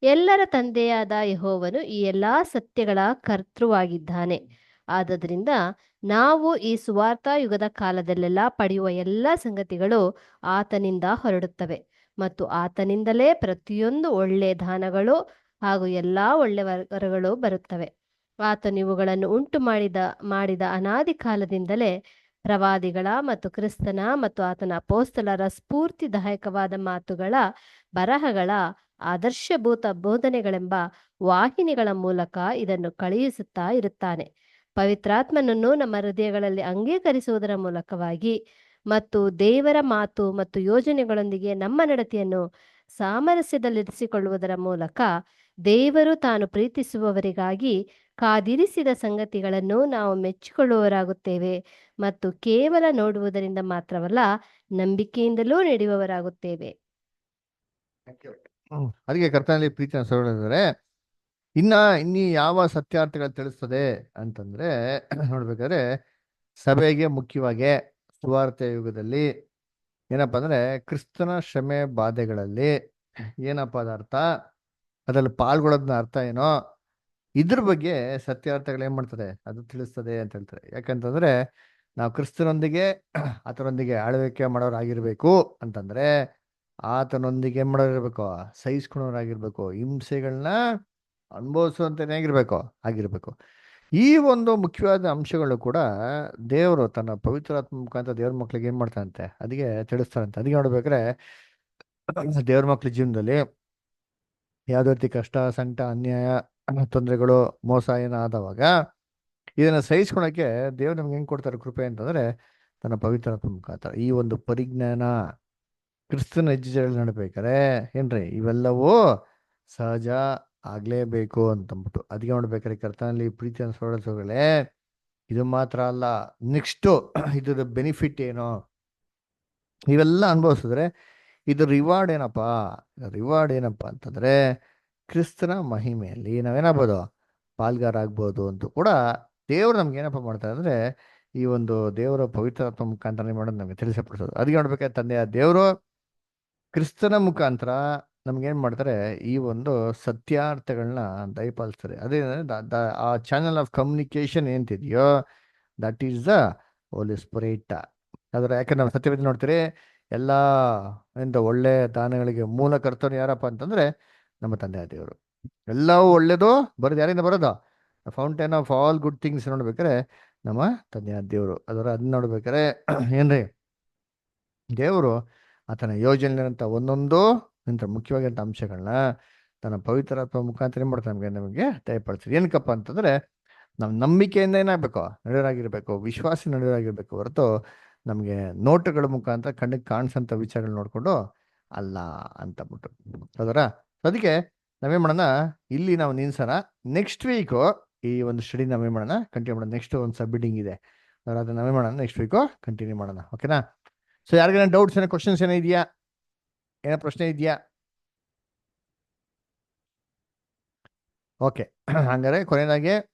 ಎಲ್ಲರ ತಂದೆಯಾದ ಯೆಹೋವನು ಈ ಎಲ್ಲಾ ಸತ್ಯಗಳ ಕರ್ತೃವಾಗಿದ್ದಾನೆ. ಆದುದರಿಂದ ನಾವು ಈ ಸುವಾರ್ಥ ಯುಗದ ಕಾಲದಲ್ಲೆಲ್ಲ ಪಡೆಯುವ ಎಲ್ಲ ಸಂಗತಿಗಳು ಆತನಿಂದ ಹೊರಡುತ್ತವೆ ಮತ್ತು ಆತನಿಂದಲೇ ಪ್ರತಿಯೊಂದು ಒಳ್ಳೆ ದಾನಗಳು ಹಾಗೂ ಎಲ್ಲಾ ಒಳ್ಳೆ ವರಗಳು ಬರುತ್ತವೆ. ಆತನು ಇವುಗಳನ್ನು ಉಂಟು ಮಾಡಿದ ಅನಾದಿ ಕಾಲದಿಂದಲೇ ಪ್ರವಾದಿಗಳ ಮತ್ತು ಕ್ರಿಸ್ತನ ಮತ್ತು ಆತನ ಅಪೊಸ್ತಲರ ಸ್ಫೂರ್ತಿದಾಯಕವಾದ ಮಾತುಗಳ ಬರಹಗಳ ಆದರ್ಶಭೂತ ಬೋಧನೆಗಳೆಂಬ ವಾಹಿನಿಗಳ ಮೂಲಕ ಇದನ್ನು ಕಳುಹಿಸುತ್ತಾ ಇರುತ್ತಾನೆ. ಪವಿತ್ರಾತ್ಮನನ್ನು ನಮ್ಮ ಹೃದಯಗಳಲ್ಲಿ ಅಂಗೀಕರಿಸುವುದರ ಮೂಲಕವಾಗಿ ಮತ್ತು ದೇವರ ಮಾತು ಮತ್ತು ಯೋಜನೆಗಳೊಂದಿಗೆ ನಮ್ಮ ನಡತೆಯನ್ನು ಸಾಮರಸ್ಯದಲ್ಲಿರಿಸಿಕೊಳ್ಳುವುದರ ಮೂಲಕ ದೇವರು ತಾನು ಪ್ರೀತಿಸುವವರಿಗಾಗಿ ಕಾದಿರಿಸಿದ ಸಂಗತಿಗಳನ್ನು ನಾವು ಮೆಚ್ಚಿಕೊಳ್ಳುವವರಾಗುತ್ತೇವೆ ಮತ್ತು ಕೇವಲ ನೋಡುವುದರಿಂದ ಮಾತ್ರವಲ್ಲ, ನಂಬಿಕೆಯಿಂದಲೂ ನಡೆಯುವವರಾಗುತ್ತೇವೆ. ಅದಕ್ಕೆ ಕರ್ತನಲ್ಲಿ ಪ್ರೀತಿನ ಸಹೋದರರೇ, ಇನ್ನೀ ಯಾವ ಸತ್ಯಾರ್ಥಗಳು ತಿಳಿಸ್ತದೆ ಅಂತಂದ್ರೆ ನೋಡ್ಬೇಕಾದ್ರೆ ಸಭೆಗೆ ಮುಖ್ಯವಾಗಿ ಸುವಾರ್ತೆ ಯುಗದಲ್ಲಿ ಏನಪ್ಪಾ ಅಂದ್ರೆ ಕ್ರಿಸ್ತನ ಶ್ರಮೆ ಬಾಧೆಗಳಲ್ಲಿ ಏನಪ್ಪ ಅದ ಅರ್ಥ, ಅದ್ರಲ್ಲಿ ಪಾಲ್ಗೊಳ್ಳೋದನ್ನ ಅರ್ಥ ಏನೋ, ಇದ್ರ ಬಗ್ಗೆ ಸತ್ಯಾರ್ಥಗಳು ಏನ್ ಮಾಡ್ತದೆ ಅದು ತಿಳಿಸ್ತದೆ ಅಂತ ಹೇಳ್ತಾರೆ. ಯಾಕಂತಂದ್ರೆ ನಾವು ಕ್ರಿಸ್ತನೊಂದಿಗೆ ಆತನೊಂದಿಗೆ ಆಳ್ವಿಕೆ ಮಾಡೋರಾಗಿರ್ಬೇಕು ಅಂತಂದ್ರೆ ಆತನೊಂದಿಗೆ ಏನ್ ಮಾಡೋರಿರ್ಬೇಕು, ಸಹಿಸ್ಕೊಳೋರಾಗಿರ್ಬೇಕು, ಹಿಂಸೆಗಳನ್ನ ಅನುಭವಿಸುವಂತಾನೆ ಆಗಿರ್ಬೇಕು. ಈ ಒಂದು ಮುಖ್ಯವಾದ ಅಂಶಗಳು ಕೂಡ ದೇವರು ತನ್ನ ಪವಿತ್ರಾತ್ಮ ಮುಖಾಂತರ ದೇವ್ರ ಮಕ್ಳಿಗೆ ಏನ್ ಮಾಡ್ತಾರಂತೆ ಅದಕ್ಕೆ ತಿಳಿಸ್ತಾರಂತೆ. ಅದಕ್ಕೆ ನೋಡ್ಬೇಕ್ರೆ ದೇವ್ರ ಮಕ್ಳ ಜೀವನದಲ್ಲಿ ಯಾವ್ದೇ ರೀತಿ ಕಷ್ಟ, ಸಂಕಟ, ಅನ್ಯಾಯ, ತೊಂದರೆಗಳು, ಮೋಸ ಆದವಾಗ ಇದನ್ನ ಸಹಿಸ್ಕೊಳಕ್ಕೆ ದೇವ್ರು ನಮ್ಗೆ ಹೆಂಗ್ ಕೊಡ್ತಾರೆ ಕೃಪೆ ಅಂತಂದ್ರೆ ತನ್ನ ಪವಿತ್ರಾತ್ಮ ಮುಖಾಂತರ ಈ ಒಂದು ಪರಿಜ್ಞಾನ ಕ್ರಿಸ್ತನ ಹೆಜ್ಜೆಗಳಲ್ಲಿ ನಡ್ಬೇಕಾರೆ ಏನ್ರಿ ಇವೆಲ್ಲವೂ ಸಹಜ ಆಗ್ಲೇಬೇಕು ಅಂತಂದ್ಬಿಟ್ಟು ಅದಕ್ಕೆ ನೋಡ್ಬೇಕಾರೆ ಕರ್ತನಲ್ಲಿ ಪ್ರೀತಿ ಅನ್ಸೋಗಳೇ ಇದು ಮಾತ್ರ ಅಲ್ಲ, ನೆಕ್ಸ್ಟ್ ಇದ್ರ ಬೆನಿಫಿಟ್ ಏನೋ ಇವೆಲ್ಲ ಅನುಭವಿಸಿದ್ರೆ ಇದು ರಿವಾರ್ಡ್ ಏನಪ್ಪಾ ಅಂತಂದ್ರೆ ಕ್ರಿಸ್ತನ ಮಹಿಮೆಯಲ್ಲಿ ನಾವೇನಾಗ್ಬೋದು ಪಾಲ್ಗಾರ ಆಗ್ಬೋದು ಅಂತ ಕೂಡ ದೇವರು ನಮ್ಗೆ ಏನಪ್ಪ ಮಾಡ್ತಾರೆ ಅಂದ್ರೆ ಈ ಒಂದು ದೇವರ ಪವಿತ್ರಾತ್ಮ ಮುಖಾಂತರ ಮಾಡೋದು ನಮ್ಗೆ ತಿಳಿಸಪಡಿಸೋದು. ಅದಕ್ಕೆ ನೋಡ್ಬೇಕಾದ್ರೆ ತಂದೆಯ ದೇವರು ಕ್ರಿಸ್ತನ ಮುಖಾಂತರ ನಮ್ಗೇನ್ ಮಾಡ್ತಾರೆ ಈ ಒಂದು ಸತ್ಯಾರ್ಥಗಳನ್ನ ದಯಪಾಲಿಸ್ತಾರೆ. ಅದೇ ಆ ಚಾನಲ್ ಆಫ್ ಕಮ್ಯುನಿಕೇಶನ್ ಏಂತಿದೆಯೋ that is the holy spirit. ಅದರ ಯಾಕಂದ್ರೆ ನಾವು ಸತ್ಯವೇದ ನೋಡ್ತೀರಿ ಎಲ್ಲಾ ಒಳ್ಳೆ ದಾನಗಳಿಗೆ ಮೂಲ ಕರ್ತವ್ಯ ಯಾರಪ್ಪ ಅಂತಂದ್ರೆ ನಮ್ಮ ತಂದೆಯ ದೇವರು. ಎಲ್ಲವೂ ಒಳ್ಳೇದು ಬರೋದು ಯಾರಿಂದ ಬರೋದು? Fountain of all good things ನೋಡ್ಬೇಕಾರೆ ನಮ್ಮ ತಂದೆಯ ದೇವರು. ಅದನ್ನ ನೋಡ್ಬೇಕಾರೆ ಏನ್ರಿ ದೇವರು ಆತನ ಯೋಜನೆ ಒಂದೊಂದು ಮುಖ್ಯವಾಗಿರಂತ ಅಂಶಗಳನ್ನ ತನ್ನ ಪವಿತ್ರಾತ್ಮ ಮುಖಾಂತರ ಮಾಡ್ತಾನೆ ನಮಗೆ ದಯಪಡಿಸ್ತಾರೆ. ಏನಕ್ಕಪ್ಪ ಅಂತಂದ್ರೆ ನಾವು ನಂಬಿಕೆಯಿಂದ ಏನಾಗಬೇಕು ನಡೆಯೋರಾಗಿರ್ಬೇಕು, ವಿಶ್ವಾಸ ನಡೆಯೋರಾಗಿರ್ಬೇಕು ಹೊರತು ನಮಗೆ ನೋಟುಗಳ ಮುಖಾಂತರ ಕಣ್ಣಿಗೆ ಕಾಣಿಸಂತ ವಿಚಾರಗಳು ನೋಡ್ಕೊಂಡು ಅಲ್ಲ ಅಂತಬಿಟ್ಟು ಅದಕ್ಕೆ ನಾವೇನ್ ಮಾಡೋಣ ಇಲ್ಲಿ ನಾವು ನಿಲ್ಸೋಣ. ನೆಕ್ಸ್ಟ್ ವೀಕು ಈ ಒಂದು ಸ್ಟಡಿ ನಾವೇನ್ ಮಾಡೋಣ ಕಂಟಿನ್ಯೂ ಮಾಡೋಣ. ನೆಕ್ಸ್ಟ್ ಒಂದು ಸಬ್ಮಿಟಿಂಗ್ ಇದೆ, ಅದನ್ನ ನಾವೇನ್ ಮಾಡೋಣ ನೆಕ್ಸ್ಟ್ ವೀಕು ಕಂಟಿನ್ಯೂ ಮಾಡೋಣ. ಓಕೆನಾ? ಸೊ ಯಾರಿಗೇನ ಡೌಟ್ಸ್ ಏನೋ ಕ್ವಶನ್ಸ್ ಏನೋ ಇದೆಯಾ? ಏನೋ ಪ್ರಶ್ನೆ ಇದೆಯಾ? ಓಕೆ, ಹಂಗಾರೆ ಕೊನೆಯದಾಗಿ